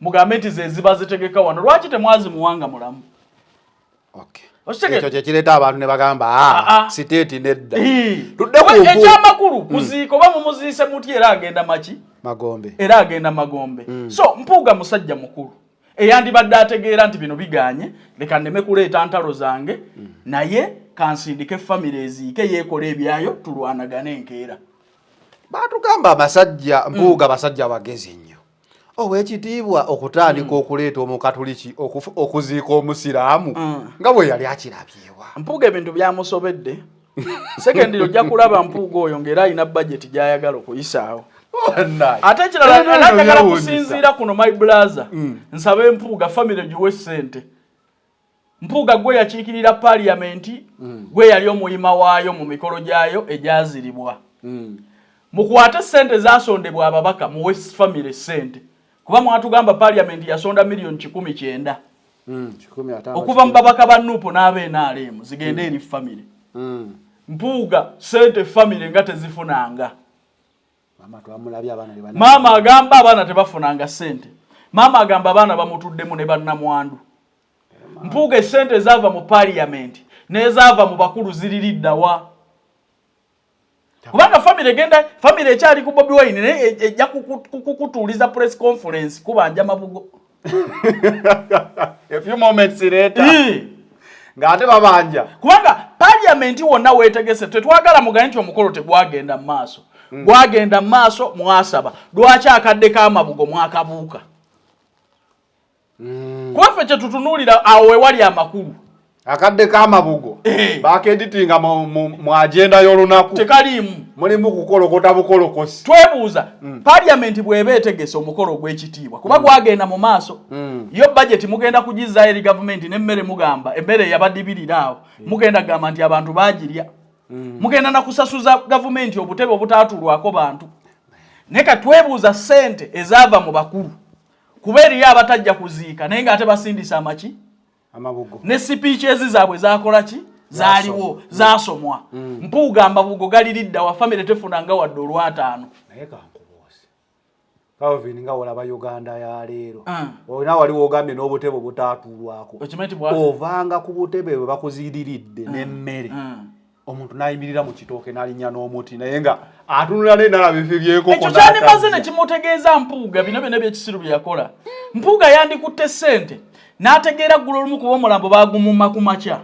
A: mugambe nti ze ziba zitegeka wano lwaki temwazimuwanga mulamu?
B: Ekyo kyekireeta abantu ne bagamba siteeti nedda.
A: Ekyamakulu kuziika oba mumuziise muti era agenda maki?
B: Magombe.
A: Era agenda Magombe. So Mpuuga musajja mukulu eyandibadde ategeera nti bino biganye leka nneme kuleeta ntalo zange naye kansindike famire eziike yeekola ebyayo tulwanagane enkeera.
B: Baatugamba abasajja Mpuuga basajja bagezi nnyo. Ow'ekitiibwa okutandika okuleeta omukatuliki okuziika omusiraamu nga bwe yali akirabyewa.
A: Mpuuga ebintu byamusobedde. Secondly ojja kulaba Mpuuga oyo ng'era alina budget gy'ayagala okuyisaawo. Ate ekirala anayagala kusinziira kuno my brother. Nsabe Mpuuga famire giwe ssente. Mpuuga gwe yakiikirira parliamenti gwe yali omuyima waayo mu mikolo gyayo egyaziribwa. Mukwate ssente zasondebwa ababaka muwe famire ssente. Kuba mwatugamba parliament yasonda milioni 19. Okuva mu babaka ba Nuupu n'abe-NRM zigende eri famire. Mpuuga sente famire nga tezifunanga. Mama agamba abaana tebafunanga sente. Mama agamba abaana bamutuddemu ne bannamwandu. Mpuuga sente zaava mu parliament n'ezaava mu bakulu ziririddawa. Kubanga famire ekyali ku Bobi Wine ejja kukutuuliza press conference kubanja mabugo.
B: A few moments later. Ng'ate babanja.
A: Kubanga parliament wonna weetegese tetwagala mugane nti omukolo tegwagenda mu maaso. Gwagenda mu maaso mwasaba. Lwaki akadde k'amabugo mwakabuuka? Kuba ffe kye tutunuulira awo ewali amakulu.
B: Akadde k'amabugo baakeditinga mu agenda y'olunaku
A: tekaliimu
B: mulimu kukolokota bukolokosi.
A: Twebuuza parliament bw'eba etegese omukolo gw'ekitiibwa kuba gwagenda mu maaso yo budget mugenda kugizzaayo eri gavumenti n'emmere mugamba emmere yabadibirira awo mugenda gamba nti abantu baagirya mugenda na kusasuza government obutebe obutatulwako bantu neka twebuuza sente ezaava mu bakulu kuberi ya batajja kuziika naye nga ate basindisa amachi
B: amabugo
A: ne speeches zaabwe zakola ki zaaliwo zasomwa Mpuuga amabugo galiridda wa family tefunanga wadde olwataano
B: naye kankubuuze Calvin nga olaba Uganda ya leero olina waliwo ogambye n'obutebe butaatulwako ovanga ku butebe bwe bakuziiriridde n'emmere omuntu nayimirira mu kitooke n'alinnya n'omuti naye nga atunula n'endala bifibyeko
A: ekyo kyandimaze ne kimutegeeza Mpuuga bino byonna byekisiru bye yakola Mpuuga yandikutte ssente n'ategeera ggulo olumu kuba omulambo baagumumma ku makya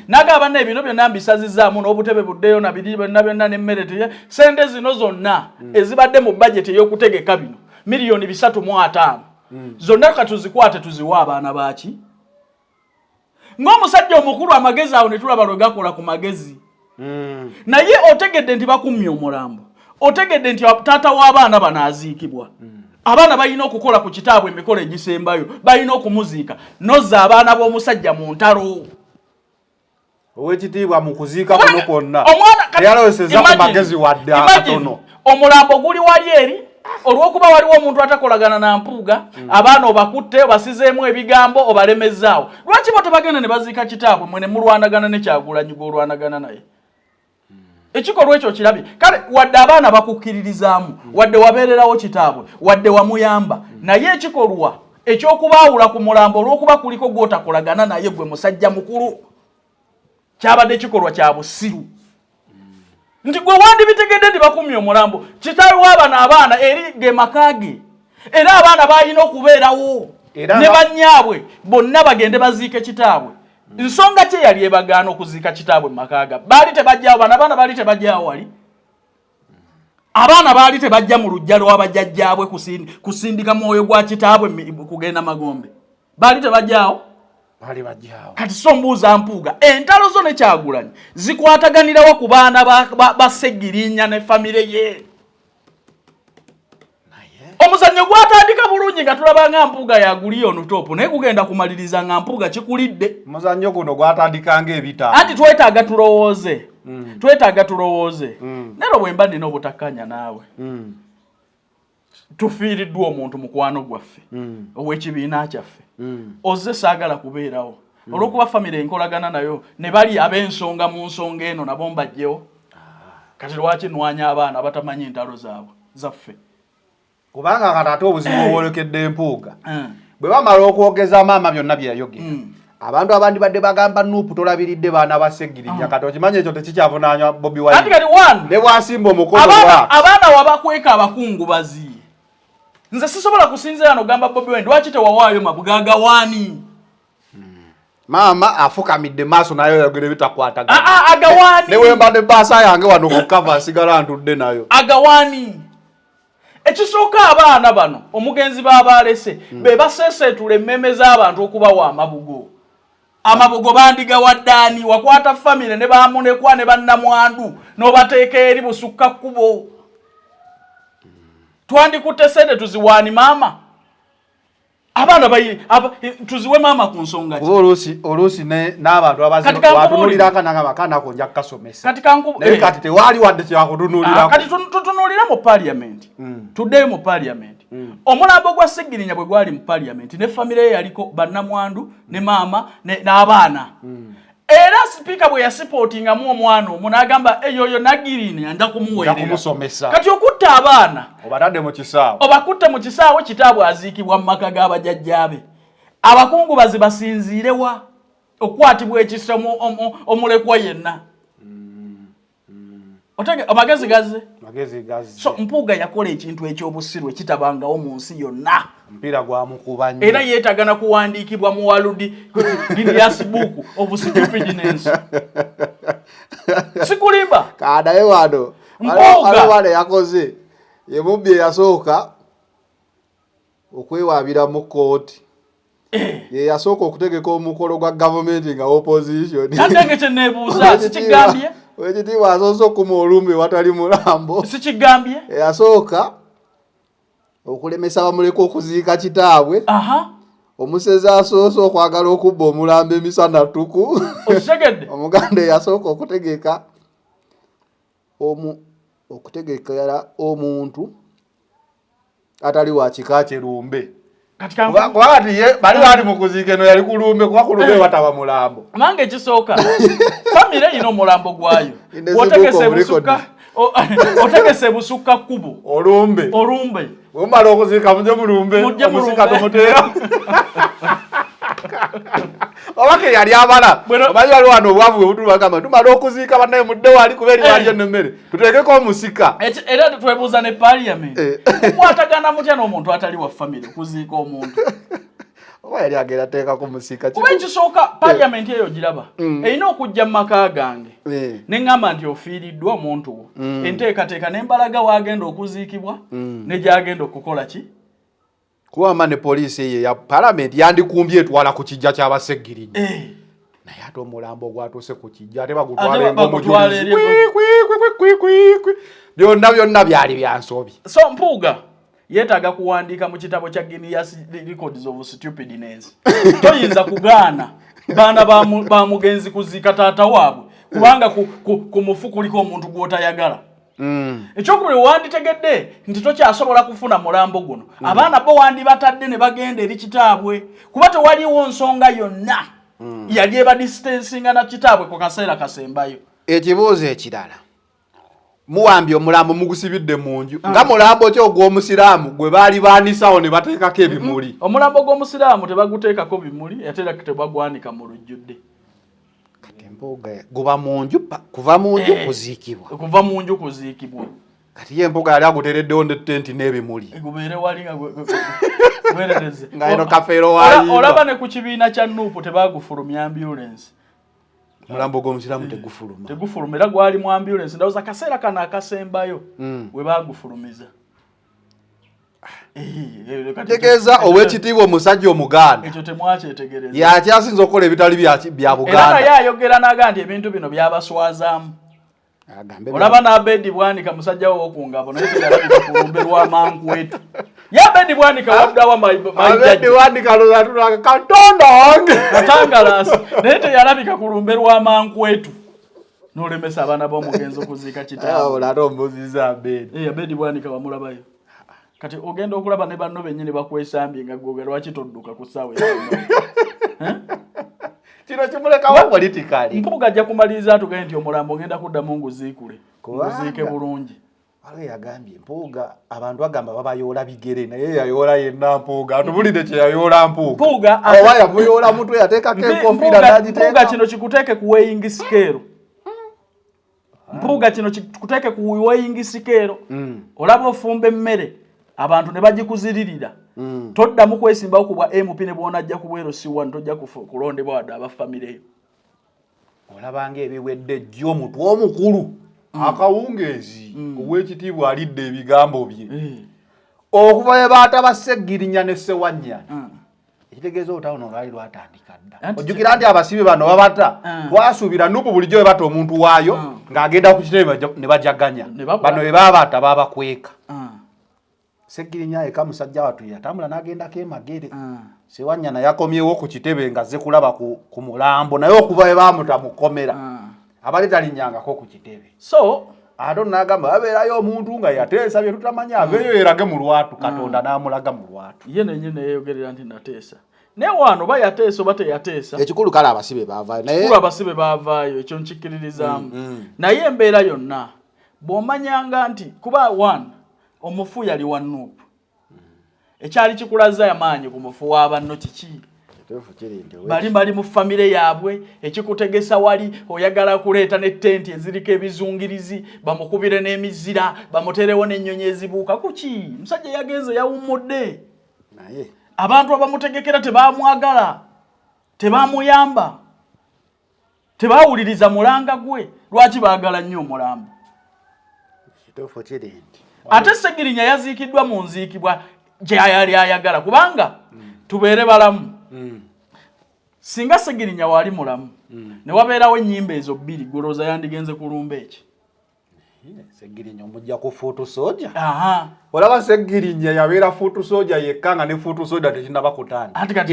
A: n'agamba banne bino byonna mbisazizaamu n'obutebe buddeyo na biri byonna n'emmere teye ssente zino zonna ezibadde mu budget ey'okutegeka bino miliyoni 3.5 zonna katuzikwate tuziwa abaana baaki ng'omusajja omukulu amagezi awo ne tulaba lwe gakola ku magezi naye otegedde nti bakumye omulambo otegedde nti taata w'abaana banaaziikibwa abaana balina okukola ku kitaabwe emikolo egisembayo balina okumuziika nozza abaana b'omusajja mu ntalo
B: owekitiibwa mu kuziika kuno kwonna yaloweseza ku magezi wadde akatono
A: omulambo guli wali eri olw'okuba waliwo omuntu atakolagana na Mpuuga abaana obakutte obasizeemu ebigambo obalemezaawo lwaki bo tebagenda ne baziika kitaabwe mwene mulwanagana ne Kyagulanyi gw'olwanagana naye ekikolwa ekyo kirabye kale wadde abaana bakukkiririzaamu wadde wabeererawo kitaabwe wadde wamuyamba naye ekikolwa ekyokubaawula ku mulambo olw'okuba kuliko gw'otakolagana naye gwe musajja mukulu kyabadde kikolwa kya busiru nti gwe wandibitegedde nti bakumye omulambo kitaawe w'abana abaana eri ge makaage era abaana balina okubeerawo ne bannyaabwe bonna bagende baziike kitaabwe nsonga ki yali ebagaana okuziika kitaabwe mu makaaga baali tebajjawo abaana baali tebajjawo wali abaana baali tebajja mu lujja lw'abajjajjaabwe kusindika mwoyo gwa kitaabwe kugenda Magombe baali tebajjawo
B: bali bajjawo
A: kati so mbuuza Mpuuga entalo zo ne Kyagulanyi zikwataganirawo ku baana ba Sseggirinya ne famire ye omuzannyo gwatandika bulungi nga tulaba nga Mpuuga yaguliyo ono topu naye kugenda kumaliriza nga Mpuuga kikulidde
B: omuzannyo guno gwatandika ng'ebitaano
A: anti twetaaga tulowooze nero bwe mba nina obutakkanya naawe tufiiriddwa omuntu mukwano gwaffe ow'ekibiina kyaffe ozze saagala kubeerawo olw'okuba famire enkolagana nayo ne bali ab'ensonga mu nsonga eno nabo mbajjewo kati lwaki nwanya abaana abatamanyi entalo zaabwe zaffe
B: kubanga kati ate obuzibu obwolekedde Mpuuga bwe bamala okwogeza maama byonna bye yayogera abantu abandi badde bagamba Nuupu tolabiridde baana ba Sseggirinya kati okimanyi ekyo tekikyavunaanywa Bobi Wine ne bwasimba omukono
A: abaana wabakweka abakungubazi nze sisobola kusinzira ano gamba Bobi Wine lwaki tewawaayo mabugaaga waani
B: maama afukamidde maaso nayo yogere bitakwataga
A: agawaani
B: ne wemba ne baasa yange wano ku kava asigala ntudde nayo
A: agawaani ekisooka abaana bano omugenzi baabalese be baseeseetula emmeme z'abantu okubawa amabugo bandigawaddaani wakwata famire ne baamunekwa ne bannamwandu n'obateeka eri busukka kkubo twandikutte sente tuziwaani maama abaana tuziwe maama ku nsonga
B: ki oluusi n'abantu abatunulira akananga makaana ko nja kukasomesa naye kati tewaali wadde kyakutunulirako
A: kati tutunulira mu parliament tuddeyo mu parliament omulambo gwa Sseggirinya bwe gwali mu parliament ne famire ye yaliko bannamwandu ne maama n'abaana era sipiika bwe yasipootingamu omwana omu n'agamba eyoyo Nagirini anja kumuweerera kati okutta abaana
B: obatadde mu kisaawe
A: obakutte mu kisaawe kitaabwe aziikibwa mu maka g'abajjajjaabe abakungubazi basinziirewa okukwatibwa ekisa omulekwa yenna amagezi gazze so Mpuuga yakola ekintu ekyobusiru ekitabangawo mu nsi yonna
B: mpira gwamukuba nnyo
A: era yeetagana kuwandiikibwa mu waludi Guinness Book of Stupidness sikulimba
B: kadaye wano wano yakoze yemubbi eyasooka okwewabira mu kooti ye yasooka okutegeka omukolo gwa gavumenti nga opposition
A: nandenge kyeneebuuza sikigambye
B: wekitiibwa asoose okuma olumbe watali mulambo
A: sikigambye
B: eyasooka okulemesa bamuleka okuziika kitaabwe omusezi asoose okwagala okubba omulambo emisana tuku
A: osegedde
B: omuganda eyasooka okutegeka okutegekera omuntu atali wa kika Kirumbe
A: katika
B: kwati bali bali mukuziika eno yali kulumbe kuba kulumbe bataba mulambo
A: mange ekisooka famire ino mulambo gwayo otegese busukka kubo olumbe
B: omala okuziika muje mulumbe omusika tomuteera obake yali abala omanyi waliwo wano obwavu bwe butulubagamba tumala okuziika bannaye mudde wali kubeeri waliyo nemmere tuteekeko omusika
A: era twebuuza ne parliament mukwatagana mutya n'omuntu atali wa famire okuziika omuntu
B: oba yali agenda teekako musika
A: kuba ekisooka parliament eyo giraba erina okujja mu maka gange ne ŋŋamba nti ofiiriddwa omuntu wo enteekateeka n'embalaga waagenda okuziikibwa ne gyagenda okukola ki
B: kuwama ne poliisi eyo ya parliament yandikumbye etwala ku kijja ky'abaseggirinya naye ate omulambo gwatuuse ku kijja ate bagutwala ng'omujulizi byonna byali byansobi
A: so Mpuuga yeetaaga kuwandiika mu kitabo kya Guinness Records of Stupidness toyinza kugaana baana ba mugenzi kuziika taata waabwe kubanga ku mufu kuliko omuntu gw'otayagala ekyokubiri wanditegedde nti tokyasobola kufuna mulambo guno abaana bo wandibatadde ne bagenda eri kitaabwe kuba tewaliwo nsonga yonna yali eba distancinga na kitaabwe ku kaseera kasembayo.
B: Ekibuuzo ekirala muwambye omulambo mugusibidde mu nju nga mulambo ki ogw'omusiraamu gwe baali baanisawo ne bateekako ebimuli?
A: Omulambo gw'omusiraamu tebaguteekako bimuli ate era tebagwanika mu lujjudde.
B: Empuuga guba mu nju kuva mu nju kuziikibwa.
A: Kuva mu nju kuziikibwa.
B: Kati empuuga yali aguteereddewo ne tenti n'ebimuli.
A: Gubeere wali nga gwerereze.
B: Nga eno kafeero waali.
A: Olaba ne ku kibiina kya Nuupu tebagufulumya ambulance.
B: Mulambo gw'omusiraamu tegufuluma.
A: Tegufuluma era gwali mu ambulance ndowooza kaseera kana akasembayo we baagufulumiza.
B: Tegeeza ow'ekitiibwa omusajja Omuganda.
A: Ekyo temwakyetegereza.
B: Yakyasinza okukola ebitali bya Buganda.
A: Era naye ayogera n'aga nti ebintu bino byabaswazaamu. Olaba n'Abedi Bwanika musajja wo ku ngabo naye teyalabika ku lumbe lwa Mankwetu. Abedi Bwanika waddawa
B: Abedi Bwanika lozatulanga Katonda wange.
A: Katangalasi naye teyalabika ku lumbe lwa Mankwetu. N'olemesa abaana b'omugenzi okuziika kitaawe.
B: Olate omuziza Abedi.
A: Abedi Bwanika wamulabayo. Kati ogenda okulaba ne banno bennyini bakwesambye nga gwe lwaki todduka ku ssaawa
B: kino kimulekawo politikali.
A: Mpuuga ajja kumaliriza atugende nti omulambo ogenda kuddamu nguziikule nguziike bulungi.
B: Waliwo yagambye Mpuuga abantu bagamba babayoola bigere naye yayoola yenna Mpuuga atubulidde kye yayoola Mpuuga oba yamuyoola mutwe yateekako enkofiira n'agiteeka.
A: Mpuuga kino kikuteeke ku weighing scale. Mpuuga kino kikuteeke ku weighing scale. Olaba ofumba emmere abantu ne bagikuziririra toddamu kwesimbawo kubwa MP ne bw'onajja ku bwero C1 tojja kulondebwa wadde abafamireyo.
B: Olabanga ebiwedde jjo omutwe omukulu akawungeezi ow'ekitiibwa alidde ebigambo bye okuva we baataba Sseggirinya ne Ssewanyana. Ekitegeeza olutawo no lwali lwatandika dda. Ojjukira nti abasibe bano babata twasuubira Nuupu bulijjo we bata omuntu waayo ng'agenda ku kitebe ne bajaganya bano we baabata baabakweka. Sseggirinya eka musajja watu yatambula n'agendako emagere. Ssewanyana yakomyewo ku kitebe nga azze kulaba ku mulambo naye okuva we baamuta mukomera abali talinnyangako ku kitebe.
A: So
B: ate n'agamba babeerayo omuntu nga yateesa bye tutamanya aveeyo yerage mu lwatu Katonda n'amulaga mu lwatu.
A: Ye nennyini yeeyogerera nti nateesa naye wano oba yateesa oba teyateesa.
B: Ekikulu kale abasibe baavaayo naye
A: ekikulu abasibe baavaayo ekyo nkikkiririzaamu. Naye embeera yonna bw'omanyanga nti kuba one omufu yali wa Nuupu ekyali kikulaza amaanyi ku mufu wa banno kiki bali mu famire yaabwe ekikutegesa wali oyagala kuleeta ne tenti eziriko ebizungirizi bamukubire n'emizira bamuterewo n'ennyonyi ezibuuka kuki musajja yagenze yawummudde
B: naye
A: abantu abamutegekera tebaamwagala tebaamuyamba tebaawuliriza mulanga gwe lwaki baagala nnyo omulambo.
B: Kituufu kiri nti
A: ate Sseggirinya yaziikiddwa mu nziikibwa gye yali ayagala kubanga tubeere balamu. Singa Sseggirinya waali mulamu ne wabeerawo ennyimba ezo bbiri golooza yandigenze kulumba eki.
B: Sseggirinya omujja ku Fuutu Soja.
A: Olaba
B: Sseggirinya yabeera Fuutu Soja yekka nga ne Fuutu Soja tekinnaba kutandika.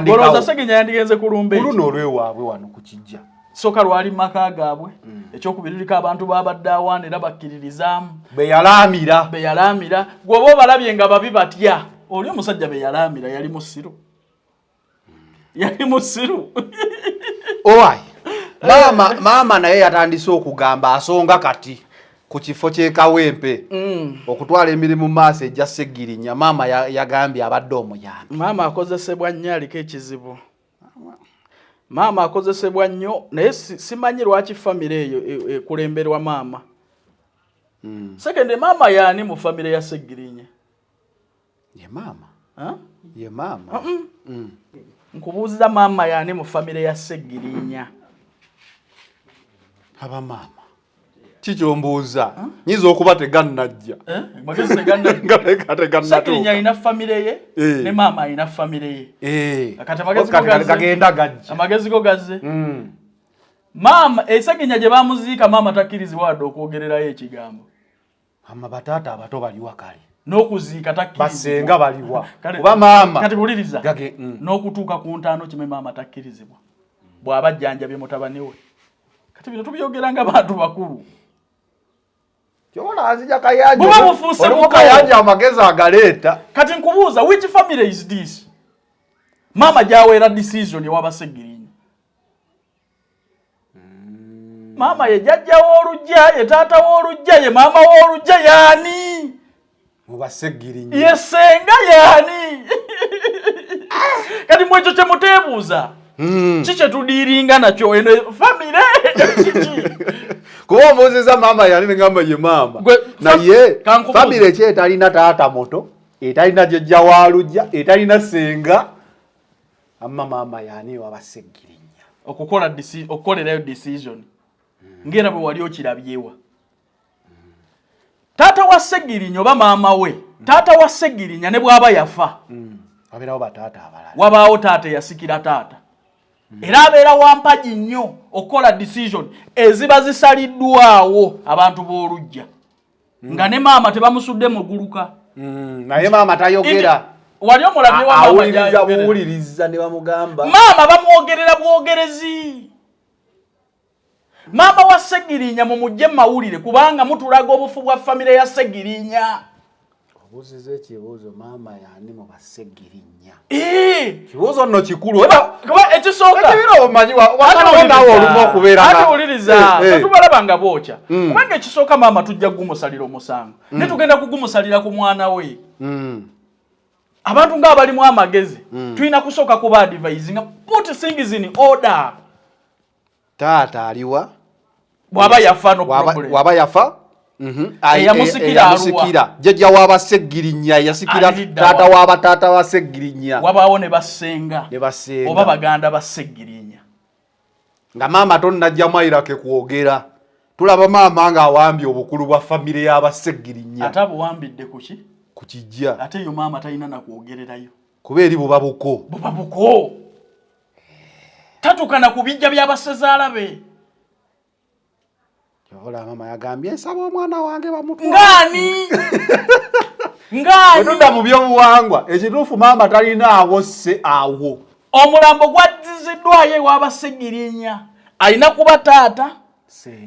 A: Golooza Sseggirinya yandigenze kulumba eki.
B: Oluno olwewaabwe wano ku kijja.
A: soka lwali maka gaabwe ekyokubirika abantu babadde awaana era bakkiririzaamu
B: beyalamira
A: gwoba obalabye nga babi batya oli omusajja beyalamira yali musiru
B: owaayi maama naye yatandise okugamba asonga kati ku kifo ky'ekawempe okutwala emirimu mu maaso ejja Sseggirinya. Maama yagambye abadde omuyambi.
A: Maama akozesebwa nnyo aliko ekizibu. Maama akozesebwa nnyo naye simanyi lwaki famire eyo ekulemberwa maama. Sekende maama yaani mu famire ya Sseggirinya?
B: Ye maama. Ye maama.
A: Nkubuuza maama yaani mu famire ya Sseggirinya?
B: Aba maama. Kikyombuuza. Nyiza okuba tegannajja.
A: Magezi tegannajja. Sseggirinya alina famire ye ne maama alina famire ye. Kati amagezi
B: gagenda gajja.
A: Amagezi go gazze. Maama Sseggirinya gye bamuziika maama takkirizibwa wadde okwogererayo ekigambo.
B: Mama bataata abato baliwa kale.
A: N'okuziika takkirizibwa.
B: Basenga baliwa. Kuba maama.
A: Kati buliriza. N'okutuuka ku ntaano kime maama takkirizibwa. Bw'abajjanjabye mutabani we. Kati bino tubyogera nga bantu bakulu.
B: Kyona azija kayanja.
A: Buba mufuuse
B: mu kayanja amagezi agaleeta.
A: Kati nkubuuza which family is this? Maama gyawera decision ewaba Sseggirinya. Maama ye jjajja w'olujja, ye taata w'olujja, ye maama w'olujja yaani?
B: Muba Sseggirinya.
A: Ye ssenga yaani? Kati mwekyo kye muteebuuza. Kiki tudiiringa nakyo eno famire kiki?
B: Kuba omubuuziza maama yaani ne ngamba ye maama. Naye famire ki etalina taata moto, etalina jjajja wa lujja, etalina ssenga? Amma maama yaani waba Sseggirinya.
A: Okukolerayo decision. Ngera bwe wali okirabyewa. Taata wa Sseggirinya oba maama we, taata wa Sseggirinya ne bw'aba yafa.
B: Wabeerawo bataata abalala.
A: Wabaawo taata eyasikira taata. Era abeera wampagi nnyo okukola decision eziba zisaliddwawo abantu b'olujja. Nga ne maama tebamusudde mu guluka.
B: Naye maama tayogera.
A: Wali omulabye wa maama
B: awuliriza ne bamugamba.
A: Maama bamwogerera bwogerezi. Maama wa Sseggirinya mumujje mawulire kubanga mutulaga obufu bwa famire ya Sseggirinya.
B: Obuuziza ekibuuzo maama yaani mu Sseggirinya.
A: Kibuuzo
B: nno kikulu.
A: Kuba ekisooka.
B: Ekibira omanyi wakanawo olumu okubeera.
A: Ate wuliriza, tetubalaba nga bookya. Kubanga ekisooka maama tujja kugumusalira omusango. Ne tugenda kugumusalira ku mwana we. Abantu ng'abalimu amagezi. Tulina kusooka kuba advisinga. Put things in order.
B: Taata aliwa?
A: Bw'aba yafa no problem.
B: Waba yafa?
A: Yamusikira
B: jjajja waba Sseggirinya yasikira taata waba taata wa Sseggirinya.
A: Wabaawo ne basenga oba baganda ba Sseggirinya.
B: Nga maama tonnajjamu ayirake kwogera. Tulaba maama ng'awambye obukulu bwa famire y'aba Sseggirinya.
A: Ate abuwambidde kuki?
B: Ku kijja.
A: Ate yo maama talina na kwogererayo.
B: Kuba eri buba buko.
A: Buba buko. Tatukana ku bijja by'abasezaala be.
B: Yola mama yagambye nsaba omwana wange bamutwala.
A: Ngani? Ngani?
B: Otunda mu byobuwangwa ekituufu maama talina awo sse awo.
A: Omulambo gwaddiziddwayo ewaba Sseggirinya. Alina kuba taata,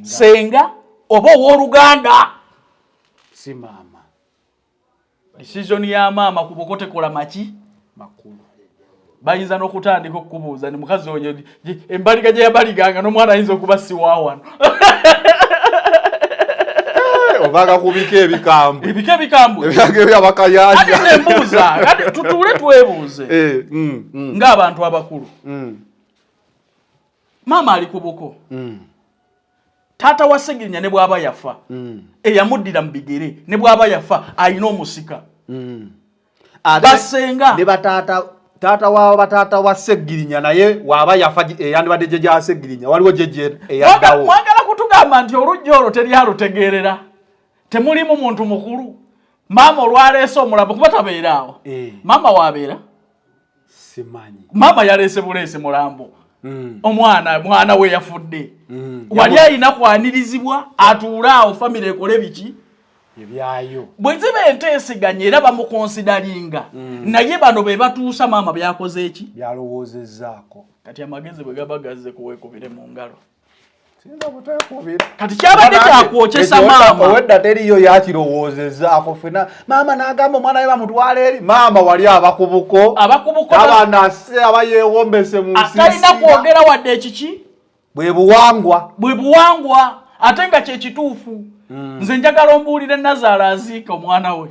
A: senga oba ow'oluganda.
B: Si maama.
A: Decision ya maama ku buko tekola maki?
B: Makulu.
A: Bayinza n'okutandika okukubuuza ni mukazi oyo embaliga gye yabaliganga n'omwana ayinza okuba si waawano.
B: Ovaga kubika ebikambu.
A: Ebika ebikambu.
B: Ebyagebya bakayanja.
A: Ate nembuuza, kati tutuule twebuuze. Ng'abantu abakulu. Maama ali ku buko. Taata wa Sseggirinya ne bw'aba yafa. Eyamuddira mu bigere ne bw'aba yafa alina omusika. Basenga.
B: Ne bataata taata wa bataata wa Sseggirinya naye waba yafa eyandibadde jjajja wa Sseggirinya waliwo jjajja eyaddawo.
A: Mwagala kutugamba nti olujja olwo teri alutegeerera. Temulimu muntu mukulu. Maama olwaleese omulambo kuba tabeeraawo. Maama waabeera?
B: Simanyi.
A: Maama yaleese buleese mulambo. Omwana we yafudde. Wali alina kwanirizibwa atuule awo famire ekole biki?
B: Ebyayo.
A: Bwe ziba enteeseganya era bamukonsidalinga. Naye bano be batuusa maama byakoze eki?
B: Byalowoozezzaako.
A: Kati amagezi bwe gaba gazze kuweekubire mu ngalo. kati kyabadde kyakwokesa maama
B: owedda teriyo yakirowoozezzaako fena maama n'agamba omwana we bamutwala eri maama wali abakubuko abanase abayeewombese mu nsi
A: atalina kwogera wadde ekiki
B: bwe buwangwa
A: ate nga kyekituufu nze njagala ombuulire Nazaala aziika omwana we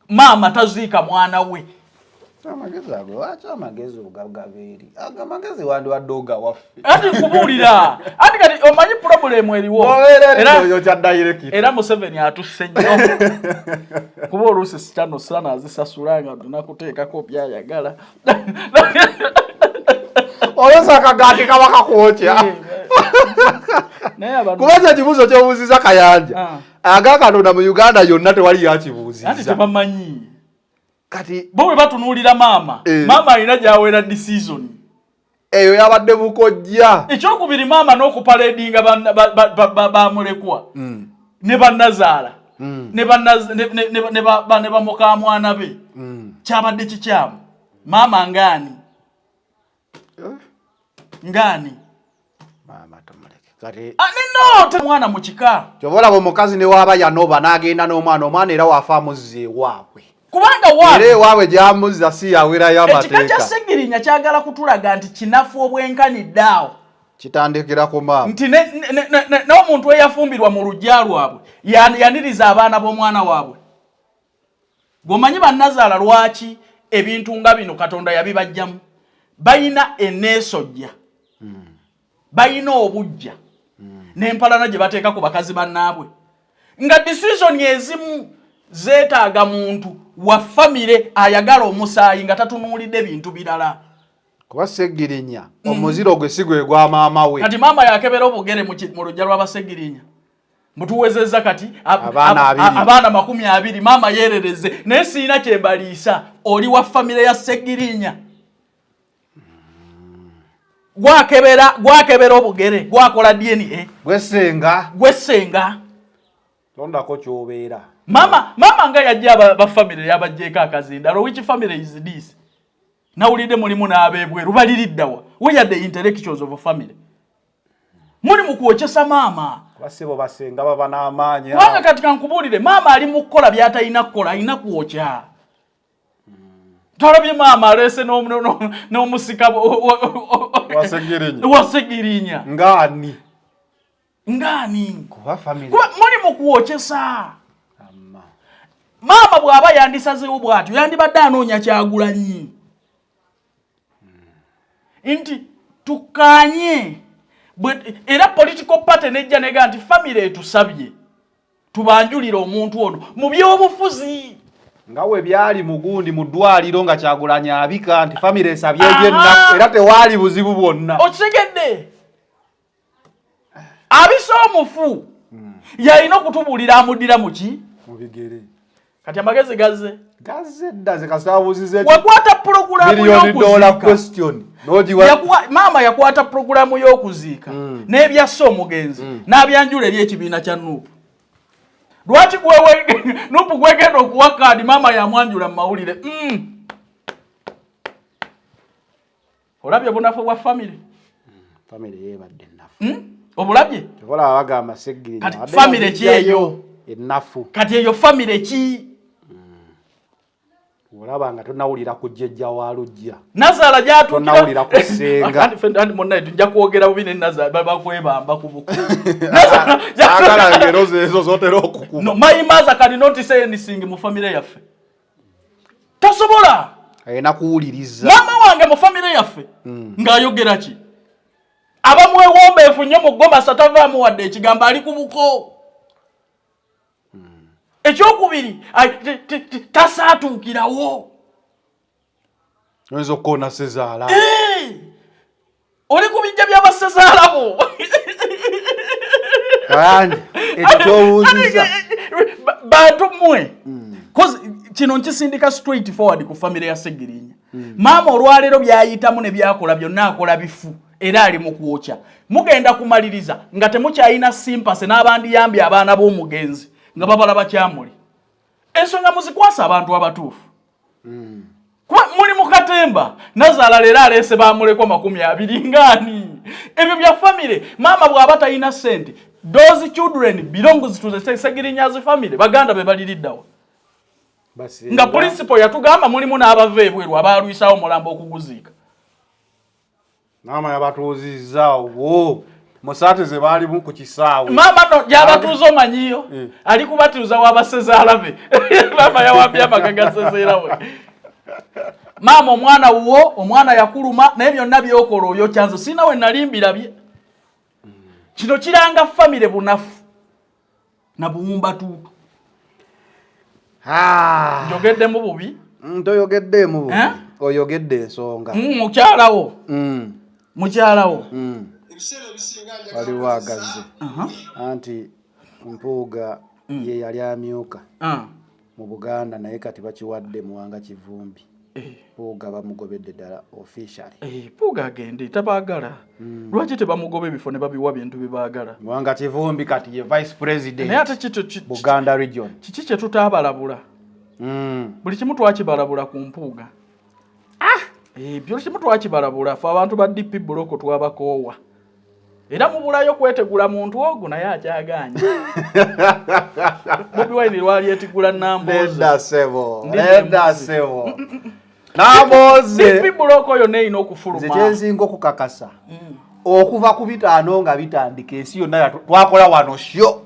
A: maama taziika mwana we
B: amagezi ago lwaki amagezi ogagabeeri amagezi wandi wadde waffe
A: ati kubuulira ati kati omanyi problemu eriwo era Museveni atusse nnyo kuba oluusi sikyano sana azisasulanga tunakuteekako byayagala
B: olwosa akagaati kaba kakwokya kuba kyo kibuuzo kyobuuziza Kayanja agakatonda mu Uganda yonna tewali yakibuuziza
A: ati tebamanyi
B: kati
A: bo bwe batunuulira maama maama alina gy'aweera decision
B: eyo yabadde bukojja
A: ekyokubiri maama n'okupaledinga bamulekwa ne bannazaala ne bamuka mwana be kyabadde kikyamu maama ngaani
B: maama tumuleke kati
A: mwana mu kika
B: kyobola omukazi ne waaba yanoba n'agenda n'omwana era waafa amuzza ewaabwe
A: kubanga
B: era ewaabwe gy'amuzza si yawerayo amateeka
A: ekika kya Ssegirinya kyagala kutulaga nti kinafu obwenkanidde awo
B: kitandikira ku maama
A: nti n'omuntu eyafumbirwa mu lujja lwabwe yaniriza abaana b'omwana waabwe gwomanyi bannazaala lwaki ebintu nga bino Katonda yabibajjamu bayina eneesojja bayina obujja n'empalana gye bateeka ku bakazi bannaabwe nga decision ezimu zeetaaga muntu wa famire ayagala omusaayi nga tatunuulidde bintu birala
B: kuba Ssegirinya omuziro gwe si gwe gwa maama we
A: kati maama yakebera obugere mu lujja lw'Abassegirinya mutuwezezza kati abaana 20 maama yeerereze naye siina kyembaliisa oli wa famire ya Ssegirinya gwakebera obugere gwakola DNA gwesenga
B: tondako kyobeera
A: mama nga yajja ba family yabajjeko akazindalo which family is this nawulidde mulimu n'abeebweru baliriddawa we are the intellectuals of a family muli mukuokyesa maama
B: basebo basenga baba n'amaanyi
A: wanga katika nkubuulire maama ali mu kukola by'atalina kukola alina kuokya talabye maama alese n'omusika Wassegirinya ngaani
B: kuba family
A: muli mukuokyesa maama bw'aba yandisazeewo bw'atyo yandibadde anoonya Kyagulanyi nti tukkaanye era political party nejja nega nti family etusabye tubanjulire omuntu ono mu by'obufuzi
B: nga we byali mugundi mu ddwaliro nga Kyagulanyi abika nti family esabye ennaku era tewaali buzibu bwonna
A: okitegedde abisa omufu yalina okutubuulira amuddira muki
B: mu bigere
A: kati amagezi gazze
B: dda zikasaabuzize
A: wakwata programu
B: y'okuziika
A: maama yakwata programu y'okuziika n'ebyassa omugenzi n'abyanjula eri ekibiina kya Nuupu lwaki Nuupu gwegenda okuwa kaadi maama yamwanjula mu mawulire olabye bunafu bwa family
B: yeebadde ennafu
A: obulabye
B: tekola bagamba Ssegirinya
A: kati family kyeyo
B: ennafu
A: kati eyo family ki
B: olaba nga tonawulira ku jjejja wa lujja
A: Nazaala
B: tonawulira ku ssenga
A: andi munnaye tujja kwogera bubi ne Nazaala bakwebamba ku buku
B: agala ngero zezo zotera okukuma
A: no my mother can not say anything mu family yaffe tasobola
B: ayina kuwuliriza
A: maama wange mu family yaffe ng'ayogera ki abamwewombeefu nnyo mu ggoma satavaamu wadde ekigambo ali ku buko ekyokubiri tasaatuukirawo
B: oyinza okukoona Sezaala
A: oli ku bijja by'abasezaalabo
B: Kayanja ekyobuuziza
A: bantu mmwe kino nkisindika straight forward ku family ya Ssegirinya maama olwaleero byayitamu ne byakola byonna akola bifu era ali mu kwokya mugenda kumaliriza nga temukyayina simpase n'abandiyambye abaana b'omugenzi nga babalaba kyamuli ensonga muzikwasa abantu abatuufu kuba muli mu katemba Nazaala leero aleese bamulekwa 20 ngaani Ebyo bya family. Mama bw'aba talina sente. Those children belongs to the Segirinya's family. Baganda be baliliddawo. Nga principal yatugamba mulimu n'abaveebweru abalwisawo mulambo okuguziika.
B: Mama yabatuuzizza wo. Musate ze bali mu ku kisaawe. Mama
A: no yabatuuzo manyiyo. Ali kubatuuza w'abasezaala be. Mama yawambye amagagasezera we. Mama omwana wo, omwana yakuluma naye byonna byokola oyo kyanzo sina we nalimbira bye. Kino kiranga family bunafu. Na buwumba tuutu. Njogedde mu bubi?
B: Toyogedde mu bubi. Oyogedde ensonga.
A: Mukyalawo. Mukyalawo.
B: Waliwo agazze. Anti Mpuuga ye yali amyuka. Mu Buganda naye kati bakiwadde Muwanga Kivumbi. Mpuuga bamugobedde ddala officially.
A: Mpuuga agende tabaagala. Lwaki tebamugoba ebifo ne babiwa bintu bibaagala?
B: Muwanga Kivumbi kati ye vice president.
A: Naye ate
B: Buganda region.
A: Kiki kye tutaabalabula? Buli kimu twakibalabula ku Mpuuga. Byo kimu twakibalabula fe abantu ba DP Buloko twabakoowa. Era mubulayo kwetegula muntu ogwo naye akyaganya. Bobi Wine lwali etigula Namboze.
B: Leda sebo. Namboze.
A: DP Buloko yo neino okufuluma.
B: Zekenzingo kukakasa. Okuva ku bitaano nga bitandika ensi yonna twakola wano syo.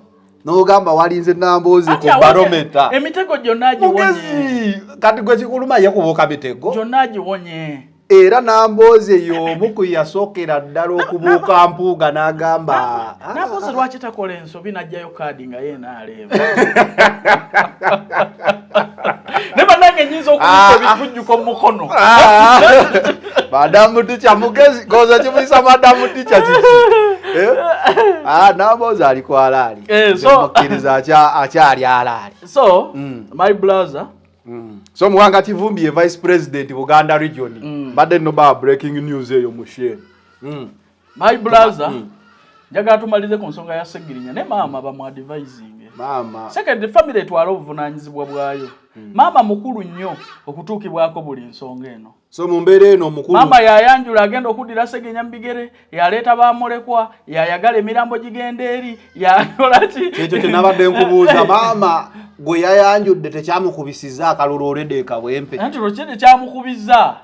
B: N'ogamba walinze Namboze ku barometer.
A: Emitego gyonna giwonye.
B: Kati gwe kikuluma ye kubuuka mitego.
A: Gyonna giwonye.
B: Era Namboze y'omu yasookera ddala okubuuka Mpuuga n'agamba.
A: Namboze lwaki takola ensobi n'ajjayo kaadi nga ye n'aleeba. Ne bannange nnyinza okuyisa ebikujjuko mu mukono.
B: Madamu Ticha mugezi koza kimuyisa Madamu Ticha kiki. Namboze aliko alaali. Mukkiriza akyali alaali.
A: So, my brother.
B: So Muwanga Kivumbi ye vice president Buganda region. Badde no ba breaking news eyo mu share.
A: My brother. Njagala tumalize ku nsonga ya Segirinya ne mama bamu advising.
B: Mama.
A: Second family etwala obuvunanyizibwa bwayo. Mama mukulu nnyo okutuukibwako buli nsonga eno.
B: So mu mbeera eno mukulu.
A: Mama yayanjula agenda okuddira Segirinya mbigere, yaleeta bamulekwa, yayagala emirambo gigenda eri, yakola ki?
B: Ekyo tenabadde nkubuuza mama gwe yayanjudde tekyamukubisiza akalulu olede kawempe.
A: Anti lwaki kyamukubizza?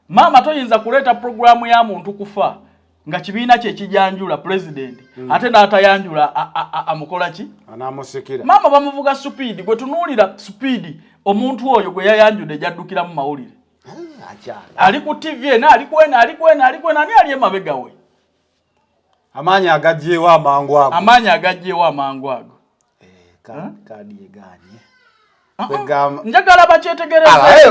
A: Mama toyinza kuleeta programu ya muntu kufa nga kibiina kye kijanjula president ate n'atayanjula amukola ki?
B: Anamusikira.
A: Mama bamuvuga speed gwe tunuulira speed omuntu oyo gwe yayanjudde jaddukira mu mawulire. Ali ku TV na ali kwena ani ali emabega we.
B: Amaanyi agajjeewo amangu ago.
A: Amaanyi agajjeewo amangu ago.
B: Kadi eganye.
A: Njagala bakyetegereze.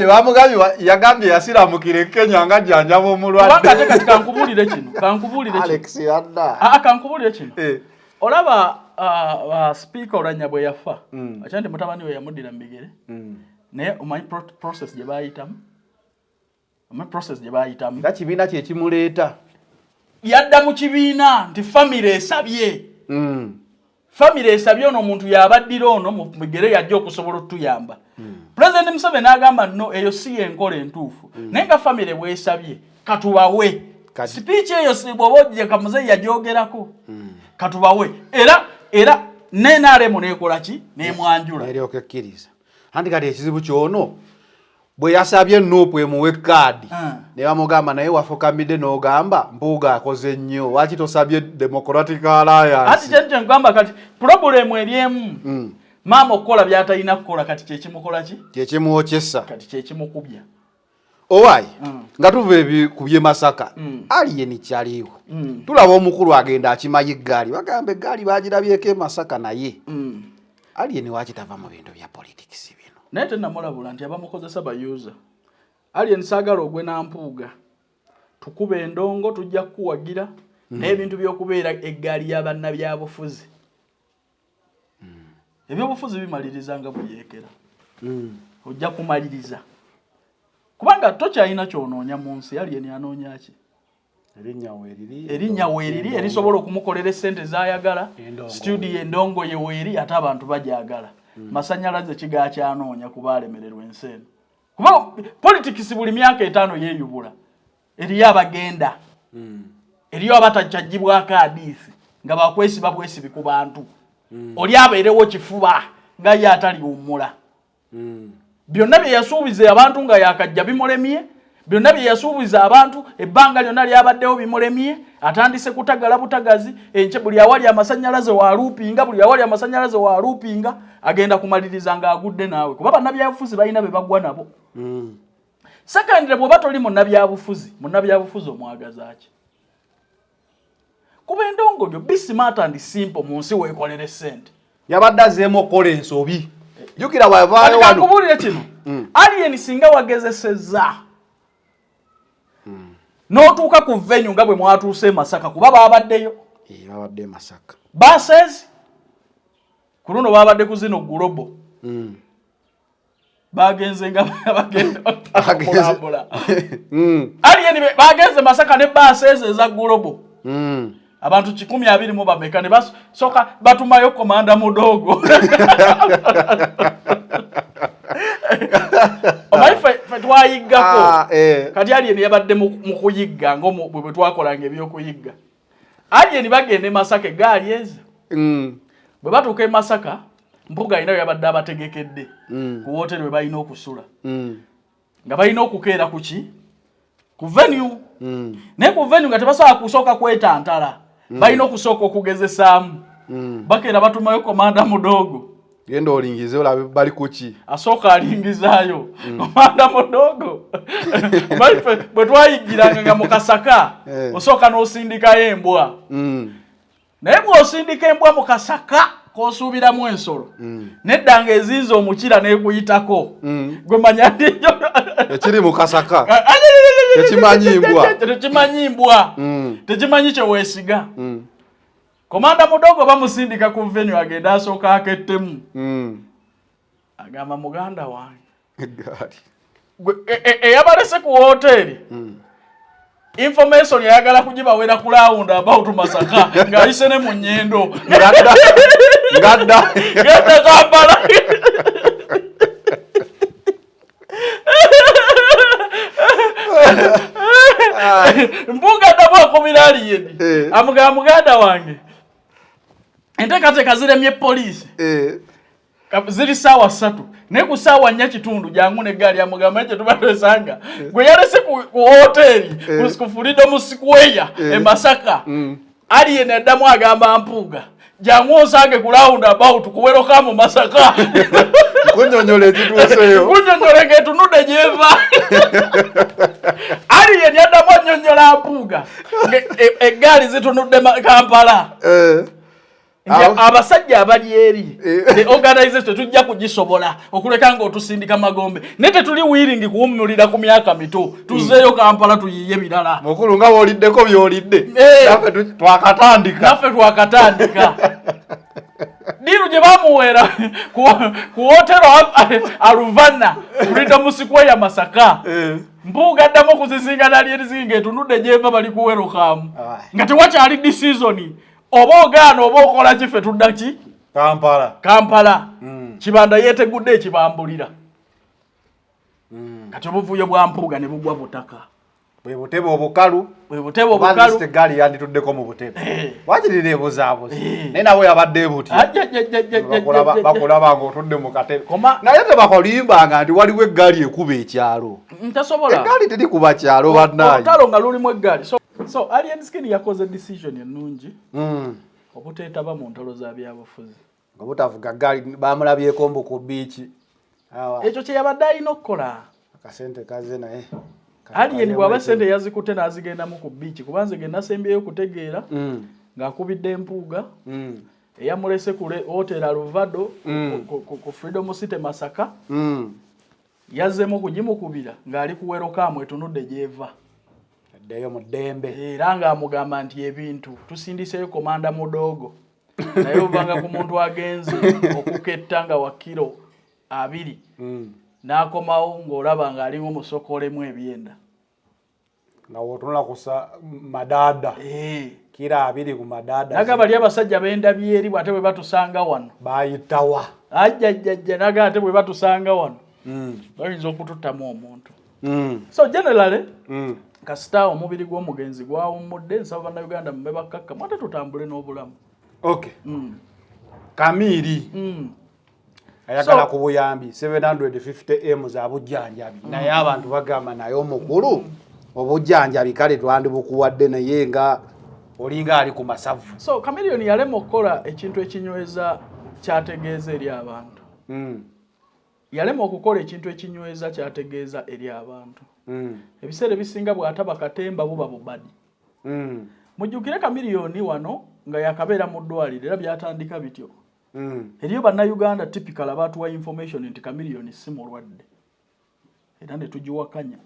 B: Bamugambye yagambye yasiramukire Kenya nga jjanjaba omulwadde.
A: Kubanga kati kankubulire kino.
B: Alex yadda.
A: Kankubulire kino. Olaba speaker olanya bwe yafa. Akyande mutabani we yamuddira mbigere. Naye omanyi process gye bayitamu.
B: Nga kibiina kye kimuleeta.
A: Yadda mu kibiina nti family esabye. Family esabye ono omuntu yabaddira ono mu bigere yajja okusobola otuyamba. President Museveni agamba no eyo si enkola entuufu. Naye nga family bwesabye katubawe. Speech eyo sibwobojje kamuze yajoogerako. Katubawe. Era nenaremu nekola ki? Nemwanjula.
B: Eri okekkiriza. Andi kati ekizibu kyono bwe yasabye Nuupu emuwe kaadi ne bamugamba naye wafukamidde n'ogamba Mpuuga akoze nnyo lwaki tosabye Democratic Alliance.
A: Ati kye ngamba kati problem eri emu. Mama okukola by'atalina kukola kati kye kimukola ki?
B: Kye kimuwokyesa.
A: Kati kye kimukubya.
B: Owaayi nga tuva ku by'e Masaka Alien kyaliwo. Tulaba omukulu agenda akimayi eggaali bagamba eggaali bagirabyeko e Masaka naye. Alien wakitava mu bintu bya politics bino.
A: Naye tennamulabula nti abamukozesa bayuza. Alien saagala ogwe na Mpuuga. Tukube endongo tujja kuwagira n'ebintu by'okubeera eggaali y'abannabyabufuzi. Ebyobufuzi bimaliriza nga buyeekera. Ojja kumaliriza. Kubanga tokyalina kyonoonya mu nsi Alien anoonya ki? Erinnya weeriri erisobola okumukolera essente z'ayagala. Studio endongo ye weeri ate abantu bagyagala. Masannyalaze kigakyanoonya kuba alemererwa ensi eno. Kuba politics buli myaka 5 yeeyubula. Eriyo abagenda. eriyo abatajjibwako hadiisi nga bakwesiba bwesibi ku bantu oli abeerewo kifuba nga ye atali umula byonna bye yasuubiza abantu nga yakajja bimulemye byonna bye yasuubiza abantu ebbanga lyonna lyabaddewo bimulemye atandise kutagala butagazi enche buli awali amasannyalaze wa loopinga buli awali amasannyalaze wa loopinga agenda kumaliriza nga agudde naawe kuba bannabyabufuzi balina be bagwa nabo sekandire bw'oba toli munnabyabufuzi omwagazaaki kuba endongojo be smart and simple mu nsi weekolere ssente
B: yabadde azeemu okukola ensobi jjukira wavaayo wano
A: kakubuulire kino alien singa wagezesezza n'otuuka ku venue nga bwe mwatuuse Masaka kuba baabaddeyo
B: babadde Masaka
A: buses ku luno baabadde ku zino Global bagenze nga bagenda kulambula alien bagenze Masaka ne buses eza Global abantu 120 mu bameka ne basoka batumayo komanda mudogo omaife twayigako kati alien yabadde mu kuyigga ngo bwe twakolanga ebyokuyigga alien bagende Masaka egaali ezi bwe batuuka e Masaka mpuga inayo yabadde abategekedde ku hoteli bwe balina okusula nga balina okukeera kuki ku venue naye ku venue nga tebasobola kusooka kwetantala balina okusooka okugezesaamu bakeera batumayo komanda mudogo
B: genda olingize olabe bali kuki
A: asooka alingizaayo komanda mudogo bwe twayigiranga nga mu Kasaka osooka n'osindikayo embwa naye bw'osindika embwa mu Kasaka kosuubiramu ensolo nedda nga ezinza omukira n'ekuyitako gwe manya
B: ekiri mu Kasaka tekimanyi mbwa tekimanyi kyeweesiga komanda mudogo bamusindika ku venue agenda asooka akettemu agamba muganda wange eyabalese ku hoteli information yayagala kugibawera ku round about Masaka ng'ayise ne mu nnyendo gadda
A: Kampala mbuga dabo akubira alien amugamba muganda wange enteekateeka ziremye poliisi ziri saawa 3 naye ku saawa 4 kitundu jangu n'eggaali amugamba ekyo tuba twesanga gwe yalese ku hoteli ku Freedom Square e Masaka alien addamu agamba mpuga jangu osange ku round about kuweroka mu Masaka
B: kunyonyole tituseyo
A: kunyonyole ngetunudde gyeva alien addamu annyonnyola mpuga eggaali zitunudde Kampala abasajja abali eri the organization tujja kugisobola okuleka nga otusindika magombe ne tetuli willing kuwumulira ku myaka mito tuzeeyo Kampala tuyiye birala
B: mukulu nga woliddeko byolidde naffe twakatandika diru gye bamuweera ku hotelo Aluvana Freedom Square ya Masaka mpuga addamu okuzisingana lyerizinga etunudde gyeva bali kuwerokamu nga tewakyali decision oba ogaana oba okola kife tudda ki Kampala kibanda yeetegudde ekibambulira kati obuvuyo bwa mpuga ne bugwa butaka bwe butebe obukalu gaali yandituddeko mu butebe wakirira ebuzaabuzi naye nawe yabadde ebuti bakulaba ng'otudde mu katebe naye tebakolimbanga nti waliwo eggaali ekuba ekyalo eggaali terikuba kyalo bannaye
A: olutalo nga lulimu eggaali so alien skin yakoze decision ennungi obuteetaba mu ntalo za byabufuzi
B: nga butavuga ggaali bamulabyeko mbu ku biiki
A: ekyo kye yabadde alina okukola
B: akasente kaze naye
A: alien bw'aba sente yazikutte n'azigendamu ku biiki kubanze ge nasembyeyo okutegeera ng'akubidde empuuga eyamulese ku hoteli Aluvado ku Freedom City Masaka yazzeemu okugimukubira ng'ali ku welcome etunudde gy'eva
B: addeyo mu ddembe
A: era ng'amugamba nti ebintu tusindiseyo komanda mudogo naye ovanga ku muntu agenze okuketta nga wa kilo 2 n'akomawo ng'olaba ng'alinga omusokolemu ebyenda
B: nga wotunula kusa madaada kilo 2 ku madaada
A: naga bali abasajja b'endabye eri bw'ate bwe batusanga wano
B: bayitawa
A: ajjajjajja naga ate bwe batusanga wano bayinza okututtamu omuntu So generally kasita omubiri gw'omugenzi gwawummudde nsaba bannayuganda mube bakkakka mwate tutambule n'obulamu.
B: Okay. Kamiri ayagala ku buyambi 750M za bujjanjabi naye abantu bagamba naye omukulu obujjanjabi kale twandibukuwadde naye nga olinga ali ku masavu.
A: So Chameleon yalema okukola ekintu ekinyweza kyategeeza eri abantu. Yalema okukola ekintu ekinyweza kyategeeza eri abantu. Ebiseera ebisinga bw'ataba katemba buba bubadi. Mujjukire Chameleon wano nga yakabeera mu ddwaliro era byatandika bityo. Eriyo bannayuganda typical abatuwa information nti Chameleon si mulwadde. Era ne tugiwakanya.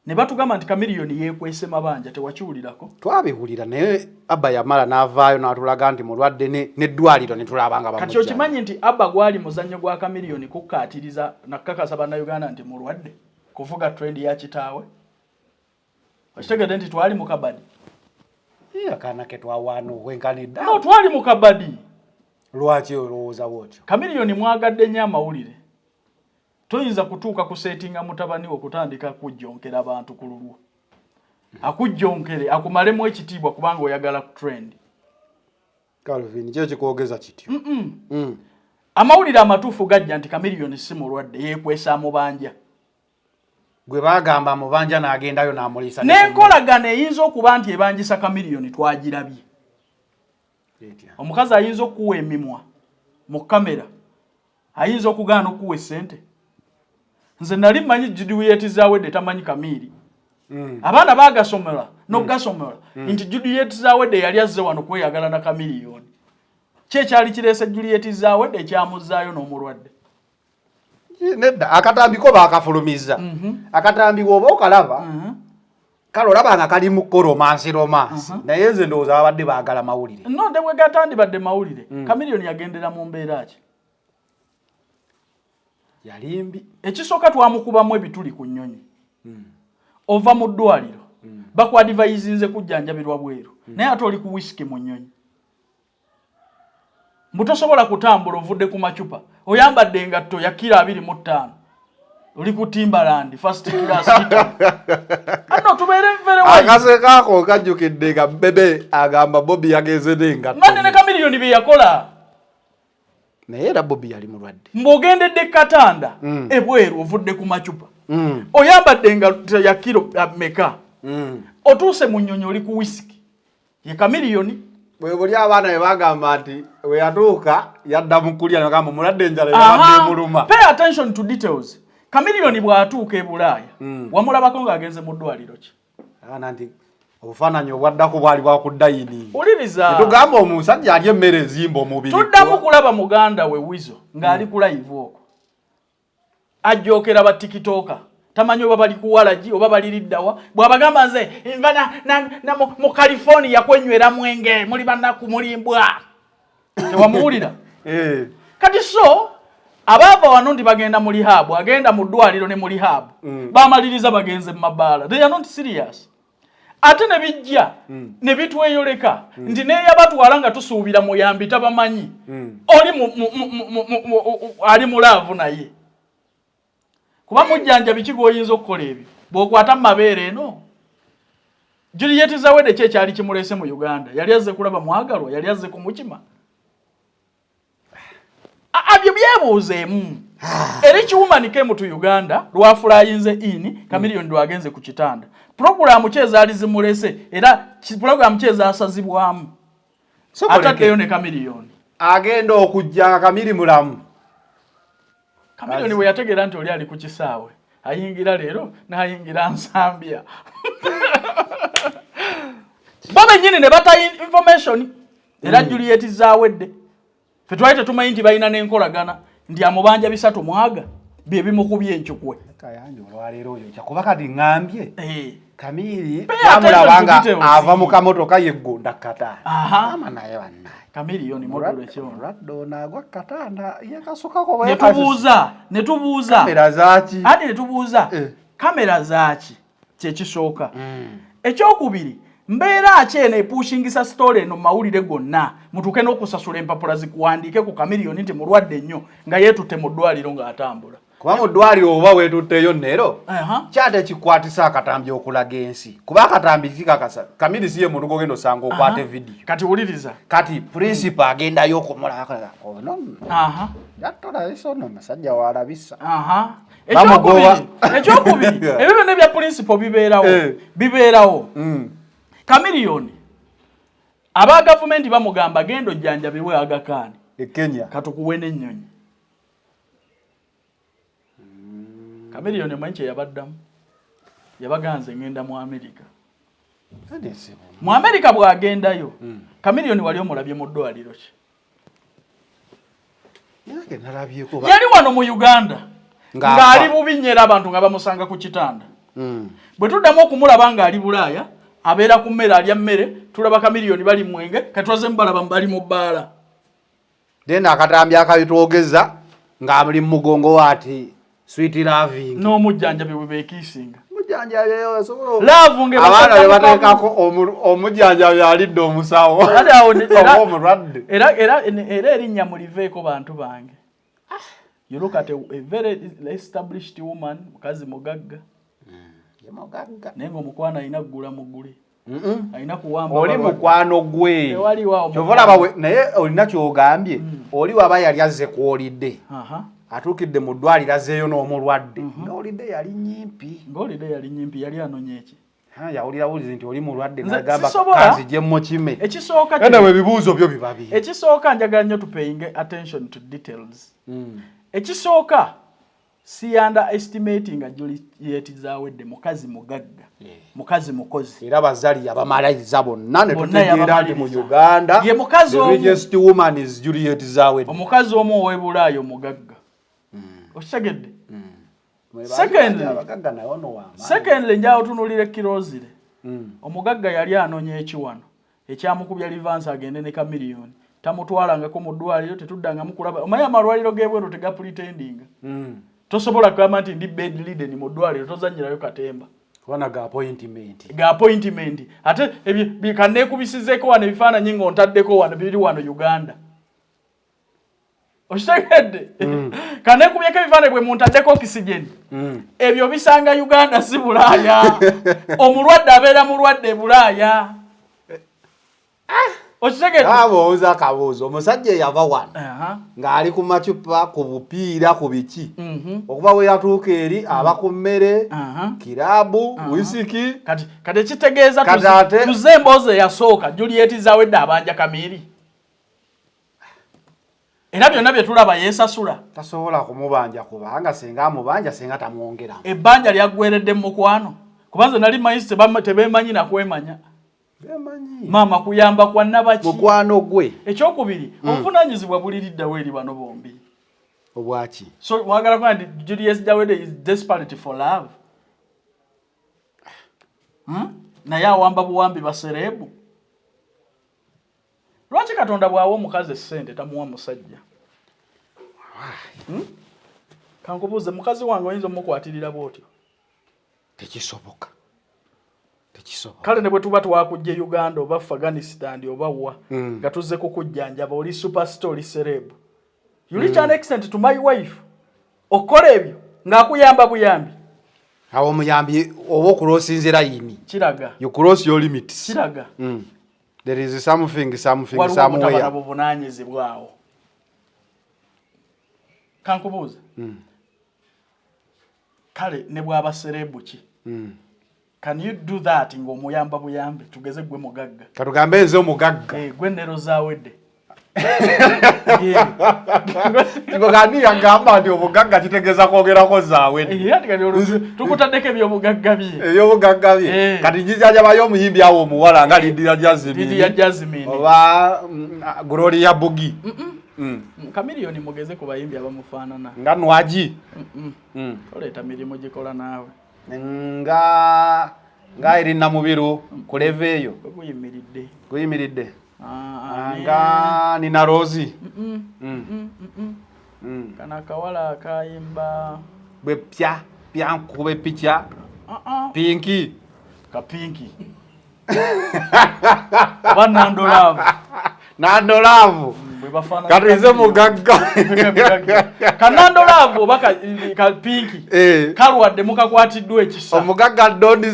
A: Ne batugamba nti Chameleon yeekwese mabanja tewakiwulirako.
B: Twabihulira naye Abba yamala n'avaayo n'atulaga nti mulwadde n'eddwaliro ne tulabanga bamujja. Kati
A: okimanyi nti Abba gwali muzannyo gwa Chameleon kukkaatiriza nakakasa bannayuganda nti mulwadde kuvuga trend ya kitaawe. Okitegedde nti twali mu kabadi.
B: Akaana ke twawaano wenkanidda.
A: No, twali mu kabadi.
B: Lwaki olowooza bw'otyo?
A: Chameleon mwagadde nnyo amawulire. Toyinza kutuuka ku settinga mutabani okutandika kujjonkera abantu ku lulwo. Akujjonkere akumalemu ekitiibwa kubanga oyagala ku trend.
B: Calvin kye kikwogeza kityo.
A: Amawulire amatuufu gajja nti Chameleon si mulwadde yeekwesa mubanja.
B: Gwe bagamba mubanja n'agendayo n'amuliisa.
A: N'enkolagana eyinza okuba nti ebanjisa Chameleon twagirabye. Omukazi ayinza okuwa emimwa mu kamera. Ayinza okugaana okuwa essente. Nze nali manyi Juliet Zawedde tamanyi Kamiri. Abaana bagasomera n'ogasomera nti Juliet Zawedde yali azze wano kweyagala na Chameleon. Kye kyali kireese Juliet Zawedde ekyamuzaayo n'omulwadde.
B: Nedda akatambiko baakafulumiza. Akatambi bw'oba okalaba kale olaba nga kali mu romansi. Naye nze ndowooza abadde baagala mawulire.
A: No, nde bwe gatandibadde mawulire. Chameleon yagendera mu mbeera ki?
B: Yalimbi.
A: Ekisooka twamukubamu ebituli ku nnyonyi. Ova mu ddwaliro. Bakwadivaizinze kujjanjabirwa bweru. Naye ate oli ku whisky mu nnyonyi. Mbutosobola kutambula ovudde ku macupa. Oyambadde engatto ya kilo 25. Oli ku Timberland first class. Ano tubeere very wise.
B: Akase kako kajjukidde ga bebe agamba Bobby yageze n'engatto.
A: Nande ne Chameleon bye yakola.
B: Naye era Bobby yali mulwadde.
A: Mb'ogendedde katanda ebweru ovudde ku macupa. Oyambadde engatto ya kilo meka. Otuuse mu nnyonyi oli ku whisky. Ye Chameleon.
B: Bwe buli abaana be bagamba nti we yatuuka yadda mu kulya n'agamba mulwadde enjala yabadde muluma.
A: Pay attention to details. Chameleon bw'atuuka e Bulaaya wamulabako ng'agenze mu ddwaliro ki?
B: Nti obufaananyi obwaddako bwali bwakuddayiningi.
A: Uliriza.
B: Tugamba omusajja alya emmere ezimba omubiri.
A: Tuddamu kulaba muganda we Wizo ng'ali ku live okwo. Ajjookera ba TikToker. Tamanyi oba bali ku walagi oba bali liddawa. Bw'abagamba nze nva mu California kwenywera mwenge muli bannaku mulimbwa. Tewamuwulira? Kati so abaava wano ndi bagenda mu rehab, agenda mu ddwaliro ne mu rehab. Bamaliriza bagenze mu mabaala. They are not serious. Ate ne bijja ne bitweyoleka nti neyabatwala nga tusuubira muyambi tabamanyi. Oli ali mu laavu naye. Kuba mujjanjabi kigoyinza okukola ebyo. Bw'okwata mu mabeere eno. Juliet Zawedde kye kyali kimulese mu Uganda. Yali azze kulaba mwagalwa, yali azze kumukima. Abyo byebuuzeemu. Eri kiwumanike mu Uganda lwafulayinze in Chameleon lwagenze ku kitanda. Programu kye zaali zimulese era programu kye zaasazibwamu. Ataddeyo ne Chameleon.
B: Agenda okujja Kamiri mulamu.
A: Chameleon we yategeera nti oli ali ku kisaawe. Ayingira leero n'ayingira Nsambya. Baba nyini ne bata information era Juliet Zawedde. Fe twali tetumanyi nti balina n'enkolagana ndi amubanja bisatu mwaga bye bimukubye enkyukwe.
B: Kayanja olwaleero oyo kyakuba kati ngambye. Kamiri
A: yamulabanga
B: ava mu kamotoka yeggunda katanda. Ama naye bannaye.
A: Chameleon modolo ekyo.
B: Raddo naagwa katanda yakasukako bwe.
A: Netubuuza.
B: Kamera zaaki.
A: Ati netubuuza. Kamera zaaki kye kisooka. Ekyokubiri mbeera ki eno epushingisa story eno mawulire gonna mutuuke n'okusasula empapula zikuwandiike ku Chameleon nti mulwadde nnyo nga yeetutte mu ddwaliro ng'atambula.
B: Kuba mu ddwaliro oba weetutteyo nero kyate kikwatisa akatambi okulaga ensi kuba akatambi kikakasa Kamili siye muntu gogenda osanga okwate video
A: kati wuliriza
B: kati principal agendayo okumulaka ono yattola isono masajja walabisa
A: ekyokubiri ebyo byonna bya principal bibeerawo Chameleone aba gavumenti bamugamba gendo jjanjabibwe Agakaani
B: Kenya
A: katukuwe n'ennyonyi Chameleone manche yabaddamu yabaganze ngenda mu America mu America bwagendayo Chameleone wali omulabye mu ddwaliro ki yali wano mu Uganda ng'ali bubinyera abantu nga bamusanga ku kitanda bwe tuddamu okumulaba ng'ali Bulaaya abeera ku mmere alya mmere tulaba Chameleone bali mwenge katwaze mbalaba mbali mu bbaala
B: dena akatambi akabitwogeza ng'amuli mu mugongo waati sweet loving
A: no mujjanjabe bebekisinga
B: mujjanjabe osobola
A: love nge
B: abana batekako omujjanjabe alidde omusawo era erinnya muliveeko bantu bange you look at a very established woman mukazi mugagga nengo mukwana ina gula mugule aina kuwamba oli mukwano gwe kyovolaba naye olina kyogambye oli waba yali azze kwolidde atukidde mu ddwaliro azeeyo n'omulwadde ng'olidde yali nyimpi yali anonye eki yawulira bulizi nti oli mulwadde n'agamba kanzije mu kime ekisooka ebibuuzo byo bibabi
A: ekisooka njagala nnyo tupaying attention to details ekisooka si underestimating Juliet Zawedde mukazi mugagga mukazi mukozi
B: era bazali abamalayiza bonna ne tutegeera nti mu Uganda
A: ye mukazi
B: the richest woman is Juliet Zawedde
A: omukazi omu ow'Ebulaayo mugagga okitegedde secondly njawo tunulire kirozire omugagga yali anonye ekiwano ekyamukubya Livansi agende ne Chameleone tamutwalangako mu ddwaliro tetuddanga mukulaba omanyi amalwaliro g'ebweru tegapretendinga tosobola kugamba nti ndi bedridden mu ddwaliro tozannyirayo katemba
B: wana ga
A: appointment ate kanneekubisizeeko wano ebifaananyi ng'ontaddeko wano biri wano Uganda oshitegedde kanneekubyeko ebifaananyi bwe muntaddeko oxygen ebyo bisanga Uganda si Bulaaya omulwadde abeera mulwadde Bulaaya oshitegedde
B: abooza akabuuzo omusajja eyava wano ng'ali ku macupa ku bupiira ku biki okuba we yatuuka eri aba ku mmere kiraabu wisiki
A: kati ekitegeeza tuze emboozi eyasooka Juliet Zawedde abanja Kamili era byonna bye tulaba yeesasula
B: tasobola kumubanja kubanga senga amubanja senga tamwongera
A: ebbanja lyaggweredde mu mukwano kubanze nali mayisi tebeemanyi nakwemanya mama kuyamba kwa nabaki
B: mukwano gwe
A: ekyokubiri obuvunaanyizibwa buliriddawo eri bano bombi
B: obwaki
A: so wagala kwa Juliet Zawedde is desperate for love naye awamba buwambi baserebu lwaki Katonda bw'awa omukazi essente tamuwa musajja kankubuuze mukazi wange oyinza omukwatirira bw'otyo
B: tekisoboka
A: kale ne bwe tuba twakujja Uganda oba Afghanistan oba wa nga tuzze kukujjanjaba oli superstar oli celeb you reach an extent to my wife okola ebyo ng'akuyamba buyambi
B: awo muyambi oba okulosinzira yini
A: kiraga
B: you cross your limits
A: kiraga
B: there is something somewhere
A: buvunaanyizibwawo kankubuuza kale ne bw'aba celeb ki can you do that ng'omuyamba buyambi tugeze gwe mugagga
B: katugambe nze omugagga
A: gwe Nero Zawedde
B: Kani yagamba nti obugagga kitegeeza kwogerako Zawedde
A: tukutaddeko ebyobugagga
B: bye kati njijanjabayo omuyimbi awo omuwala nga Lydia Jasmine oba Gloria Bugi
A: Chameleone mugeze ku bayimbi abamufaanana
B: nga Nwagi
A: oleeta mirimu gikola naawe
B: nga Irina Mubiru kuleva eyo guyimiridde nga Nina Rozi
A: kana kawala akayimba
B: bwe pya nkube picha Pinky
A: kapinki Nando Love bwe bafana
B: katize mugagga
A: kanando lavo baka ka pinki kalwadde mukakwatiddwa ekisa
B: omugagga Doni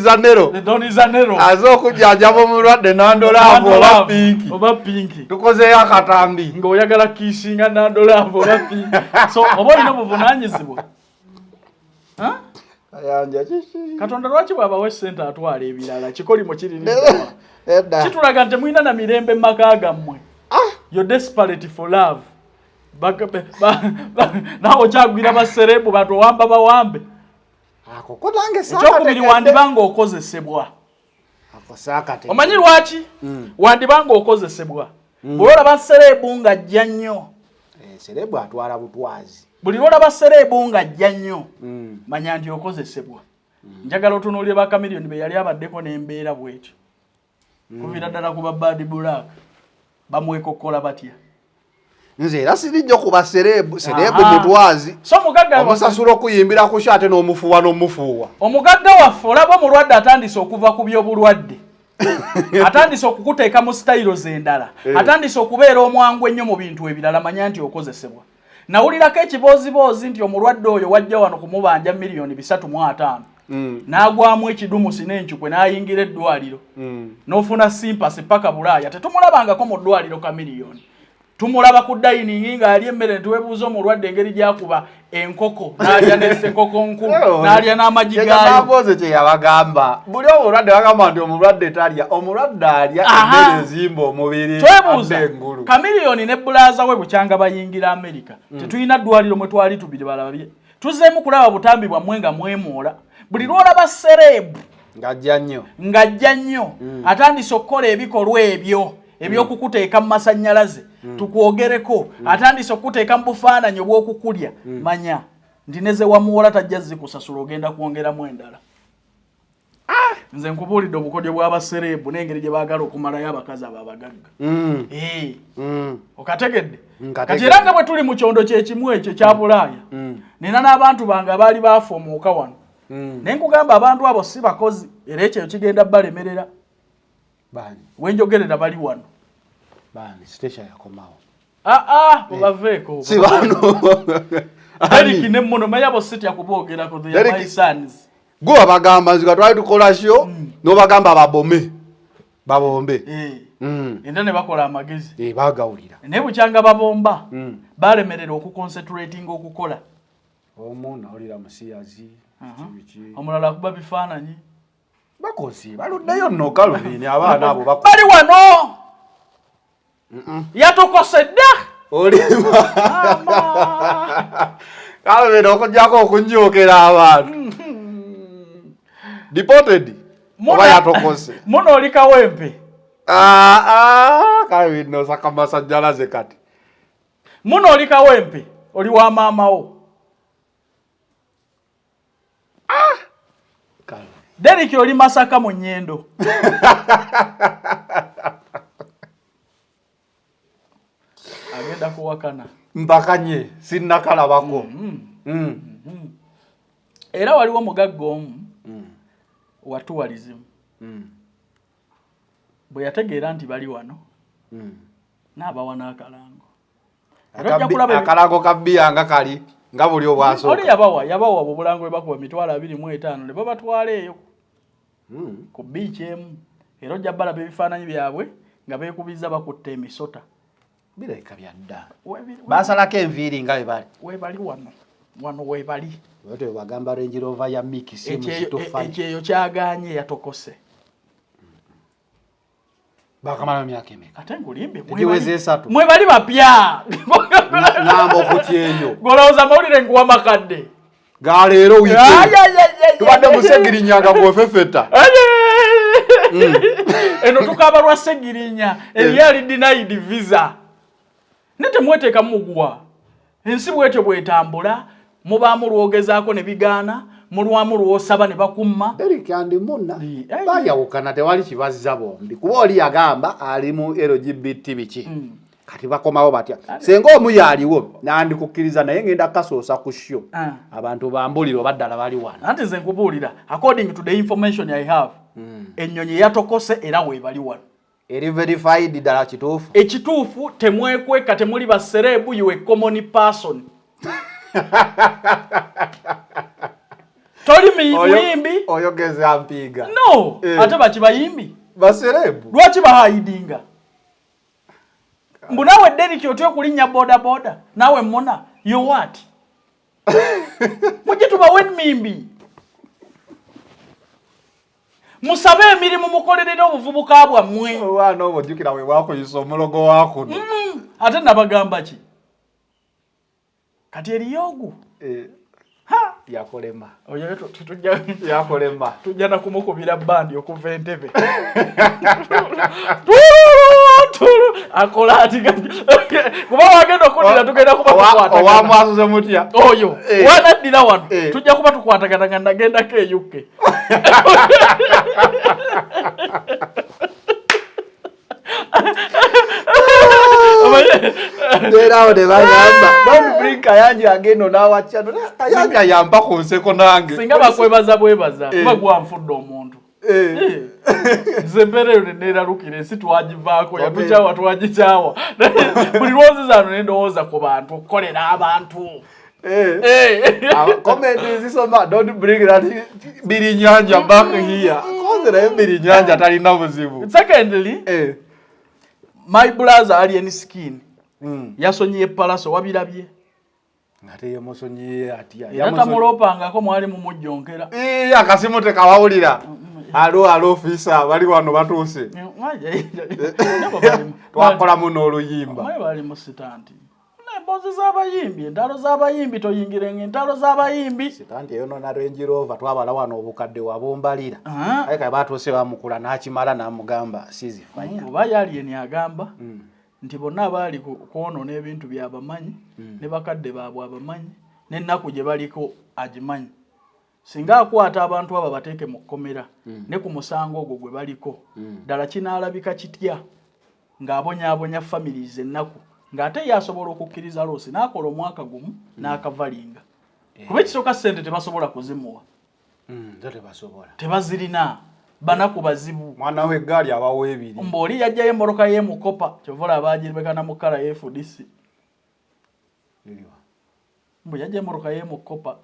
B: Zanero azokujjajaba omulwadde Nando Lavo
A: oba pinki
B: tukozeyo akatambi
A: ng'oyagala kiisinga Nando Lavo oba pinki so oba olina obuvunanyizibwa Katonda lwaki bw'abawa essente atwala ebirala kikolimo kiriniddawa kitulaga nti temulina na mirembe maka gammwe you're desperate for love nawe okyagwira baserebu bantu owamba bawambe ekyokubiri wandibanga okozesebwa omanyi lwaki wandibanga okozesebwa bw'olaba serebu ng'ajja nnyo
B: serebu atwala butwazi
A: buli lwolaba serebu ng'ajja nnyo manya nti okozesebwa njagala otunuulire ba Chameleone be yali abaddeko n'embeera bw'ekyo kuvira ddala ku ba Bad Black bamwekokkola batya
B: nze era sirijjo kuba serebu mutwazi
A: so omugagga
B: omusasula okuyimbira ku shate n'omufuuwa
A: omugagga waffe olaba omulwadde atandise okuva ku by'obulwadde atandise okukuteeka mu styles endala atandise okubeera omwangu ennyo mu bintu ebirala manya nti okozesebwa nawulirako ekiboozibozi nti omulwadde oyo wajja wano kumubanja $350,000 n'agwamu ekidumusi n'encukwe n'ayingira eddwaliro n'ofuna simpasi paka Bulaaya tetumulabangako mu ddwaliro Chameleone tumulaba ku dining ng'alya emmere ntiwebuuza omulwadde engeri gy'akuba enkoko n'alya n'essenkoko nkulu n'alya n'amagi gaayo
B: kye yabagamba buli omulwadde bagamba nti omulwadde talya omulwadde alya emmere ezimba omubiri
A: twebuuza Chameleone ne bulaaza we bukyanga bayingira Amerika tetulina ddwaliro mwe twali tubiri balabye tuzeemu kulaba butambi bwammwe nga mwemoola buli lwolaba serebu ng'ajja nnyo atandise okukola ebikolwa ebyo ebyokukuteeka mu masannyalaze tukwogereko atandise okukuteeka mu bufaananyi obw'okukulya manya nti neze wamuwola tajja zikusasula ogenda kwongeramu endala nze nkubuulidde obukodyo bw'abaserebu n'engeri gye baagala okumalayo abakazi abo abagagga okategedde kati era nga bwe tuli mu kyondo kyekimu ekyo kya Bulaaya nina n'abantu bange abaali baafa omuuka wano naye nkugamba abantu abo si bakozi era ekyo kigenda balemerera wenjogerera bali wano obaveeko Derek ne muno manya bo sitya kuboogerako my sons
B: go abagamba nzika twali tukola sho n'obagamba babombe
A: enda ne bakola amagezi
B: bagawulira
A: ne bukyanga babomba balemerera okuconcentrating okukola
B: omuna olira musiyazi
A: omulala kuba bifaananyi
B: bakozi baluddeyo nno Calvin abaana abo
A: bali wano yatokose dda
B: olima Calvin okujjako okunjookera abantu deported oba yatokose
A: muno oli kawempe
B: Calvin no sakamasajjalaze kati
A: muno oli kawempe oli wa maamawo Derek oli Masaka mu Nnyendo agenda kuwakana
B: mpakanye sinnakalabako
A: era waliwo omugagga omu watuwalizimu bwe yategeera nti bali wano n'abawa n'akalango
B: akalango kabbiya nga kali nga buli obwasooka
A: oli yabawa obulango bwe bakuba $25,000 ne babatwala eyo ku beach emu era ojja balaba ebifaananyi byabwe nga beekubiza bakutte emisota
B: birabika byadda basalako enviiri nga bwe bali
A: webali wano webali
B: ote bagamba Range Rover ya Mickey simuzitofani
A: ekyeyo kyaganye yatokose
B: bakamala myaka emeka
A: ate ngulimbe
B: ekiweze 3
A: mwebali bapya
B: namba okutyeyo
A: golowooza mawulire nkuwa makadde
B: galeero wiki tubadde musegirinyanga gwefefeta
A: eno tukaba lwa segirinya ebyali denied visa nete mweteeka mugwa ensi bwetyo bwetambula mubaamu lwogezaako ne bigaana mulwamu lwosaba ne bakumma
B: Derek andi munna bayawukana tewali kibaziza bombi kuba oli yagamba ali mu LGBT biki kati bakomawo batya senga omu yaliwo nandikukkiriza naye ngenda kasoosa ku sho abantu bambuliro baddala bali wano
A: anti nze nkubuulira according to the information I have ennyonyi yatokose era weebali wano
B: eri verified dala kituufu
A: ekituufu temwekweka temuli baserebu you a common person toli muyimbi
B: oyogeza ampiga
A: no ate bakibayimbi
B: baserebu
A: lwaki bahidinga mbu nawe Derrick otyo kulinya boda boda nawe mona you what mujituba wenmimbi musabe emirimu mukolerera obuvubuka bwammwe
B: wana obujukira we wako yisomulogo wako
A: ate nabagamba ki kati eriyogu ha
B: yakolema
A: oyo tutujja
B: yakolema
A: tujja na kumukubira bandi okuva entebe akola ati kuba wagenda okudira tugenda kuba tukwata
B: owa mwazuze mutya
A: oyo wanaddira wano tujja kuba tukwatagana nagenda keyuke
B: Derawo de bagamba don't bring Kayanja again on our channel. Kayanja yamba ku nseko nange.
A: Singa bakwebaza bwebaza kuba gwamfudde omuntu. Zembere nera rukire sitwagivaako yabuchawa twagichawa. Buli lwozi zano nendowooza ku bantu okukolera abantu.
B: Comment is so much. Don't bring that Birinyanja back here. Cause the Birinyanja talina buzibu.
A: Secondly, my brother alien skin. Yasonyiye palaso wabirabye.
B: Ngate yemosonyiye atia.
A: Yatamulopanga ko mwali mu mujjonkera.
B: Akasimu tekawawulira. Alo officer bali wano batuse. Twakola muno oluyimba.
A: Mwe bali mu sitanti. Embozi z'abayimbi, entalo z'abayimbi toyingirenga entalo z'abayimbi.
B: Sitanti eyo nona Range Rover twabala wano obukadde wabombalira. Aika batuse bamukula n'akimala n'amugamba sizifanya.
A: Oba yali eni agamba nti bonna baali kuono n'ebintu byabamanyi ne bakadde baabwe abamanyi n'ennaku gye baliko agimanyi. Singa akwata abantu aba bateeke mu kkomera ne ku musango ogwo gwe baliko ddala kinaalabika kitya ng'abonyaabonya families ennaku ng'ate yasobola okukkiriza loosi n'akola omwaka gumu n'akavalinga kuba ekisooka ssente tebasobola kuzimuwa tebazirina banaku bazibu
B: mwana we eggaali abawo ebiri
A: mboli yajjayo emmoloka y'emukopa kyovola abaagiribekana mu kkala FDC mbu yajja emmoloka y'emukopa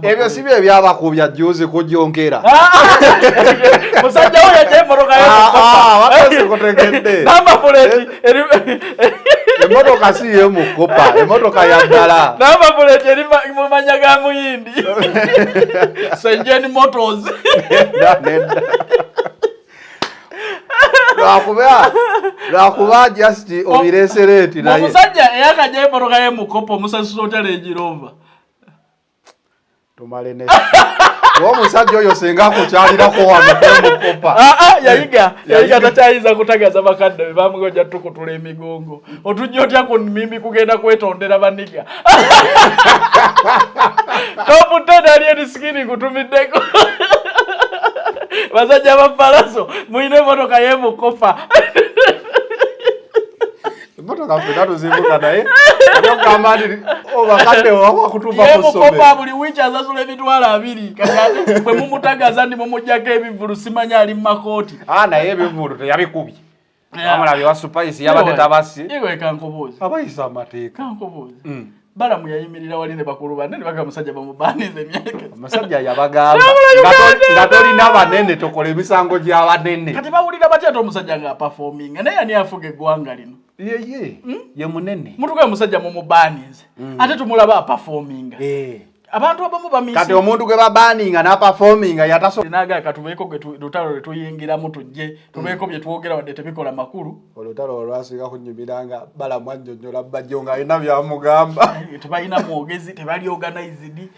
B: ebyo si bye byabakubya juzi kujonkera
A: musajja oyo yajja emmoloka
B: y'emukopa
A: namba plate
B: emotoka si y'emukopa emotoka ya ddala
A: namba plate eri mu manya ga muyindi Senjeni Motors
B: lwakuba just obiresereti naye
A: omusajja eyakajja emmoloka y'emukopa omusasula otala egirova
B: tumale ne omusajja oyo senga kukyalirako wano kwemukopa
A: yayiga takyayiza kutagaza bakadde be bamugoja tukutula emigongo otujja otya ku mimbi kugenda kwetondera baniga toputenda aliyeni sikini kutumiddeko basajja bapalaso muyina emotoka y'emukopa
B: emotoka fena tuzivuga naye ogamba nti obakadde wakutuuka ku
A: yemukopa buli wiiki asasula emitwalo 2 kati bwe mumutagaza ndi mumujjako ebivulu simanya ali mu makooti
B: naye ebivulu teyabikubye amala bya Spice yabadde tabasi
A: iwe kankobozi
B: abayisa amateeka
A: kankobozi balamu yayimirira wali ne bakulu banene baga musajja bamubanize emyaka
B: amasajja yabagamba nga tolina banene tokola emisango gy'abanene
A: kati bawulira batya to omusajja nga performing naye ani afuga eggwanga lino
B: ye munene
A: mutuka musajja mumubanize ate tumulaba performing abantu abamu bamisi
B: kati omuntu gwe babaninga na performing
A: naga katubeeko gwe lutalo lwe tuyingiramu tujje tubeeko bye twogera wadde tebikola makulu
B: olutalo olwasinga kunyumiranga balamu annyonnyola bajjo nga alina byamugamba
A: tebalina mwogezi tebali organized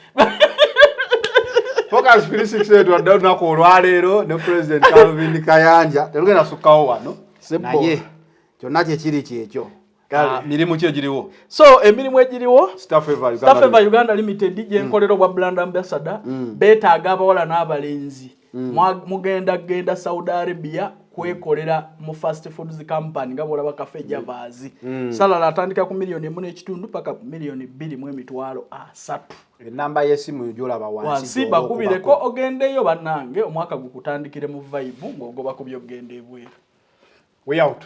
B: Focus 368 wadde olunaku olwaleero ne President Calvin Kayanja telugenda sukkawo wano naye kyonna kyekiri kyekyo mirimu ki egiriwo
A: so emirimu egiriwo
B: Star Favor
A: Uganda Limited gyenkolera obwa brand ambassador beetaaga abawala n'abalenzi mugenda Saudi Arabia kwekolera mu fast foods company nga bolaba Cafe Javazi salala atandika ku $1.5 million paka $2.3 million.
B: Enamba y'essimu gyolaba
A: wansi bakubireko ogendeyo bannange omwaka gukutandikire mu vibe ng'ogoba ku byogenda ebweru.
B: We out.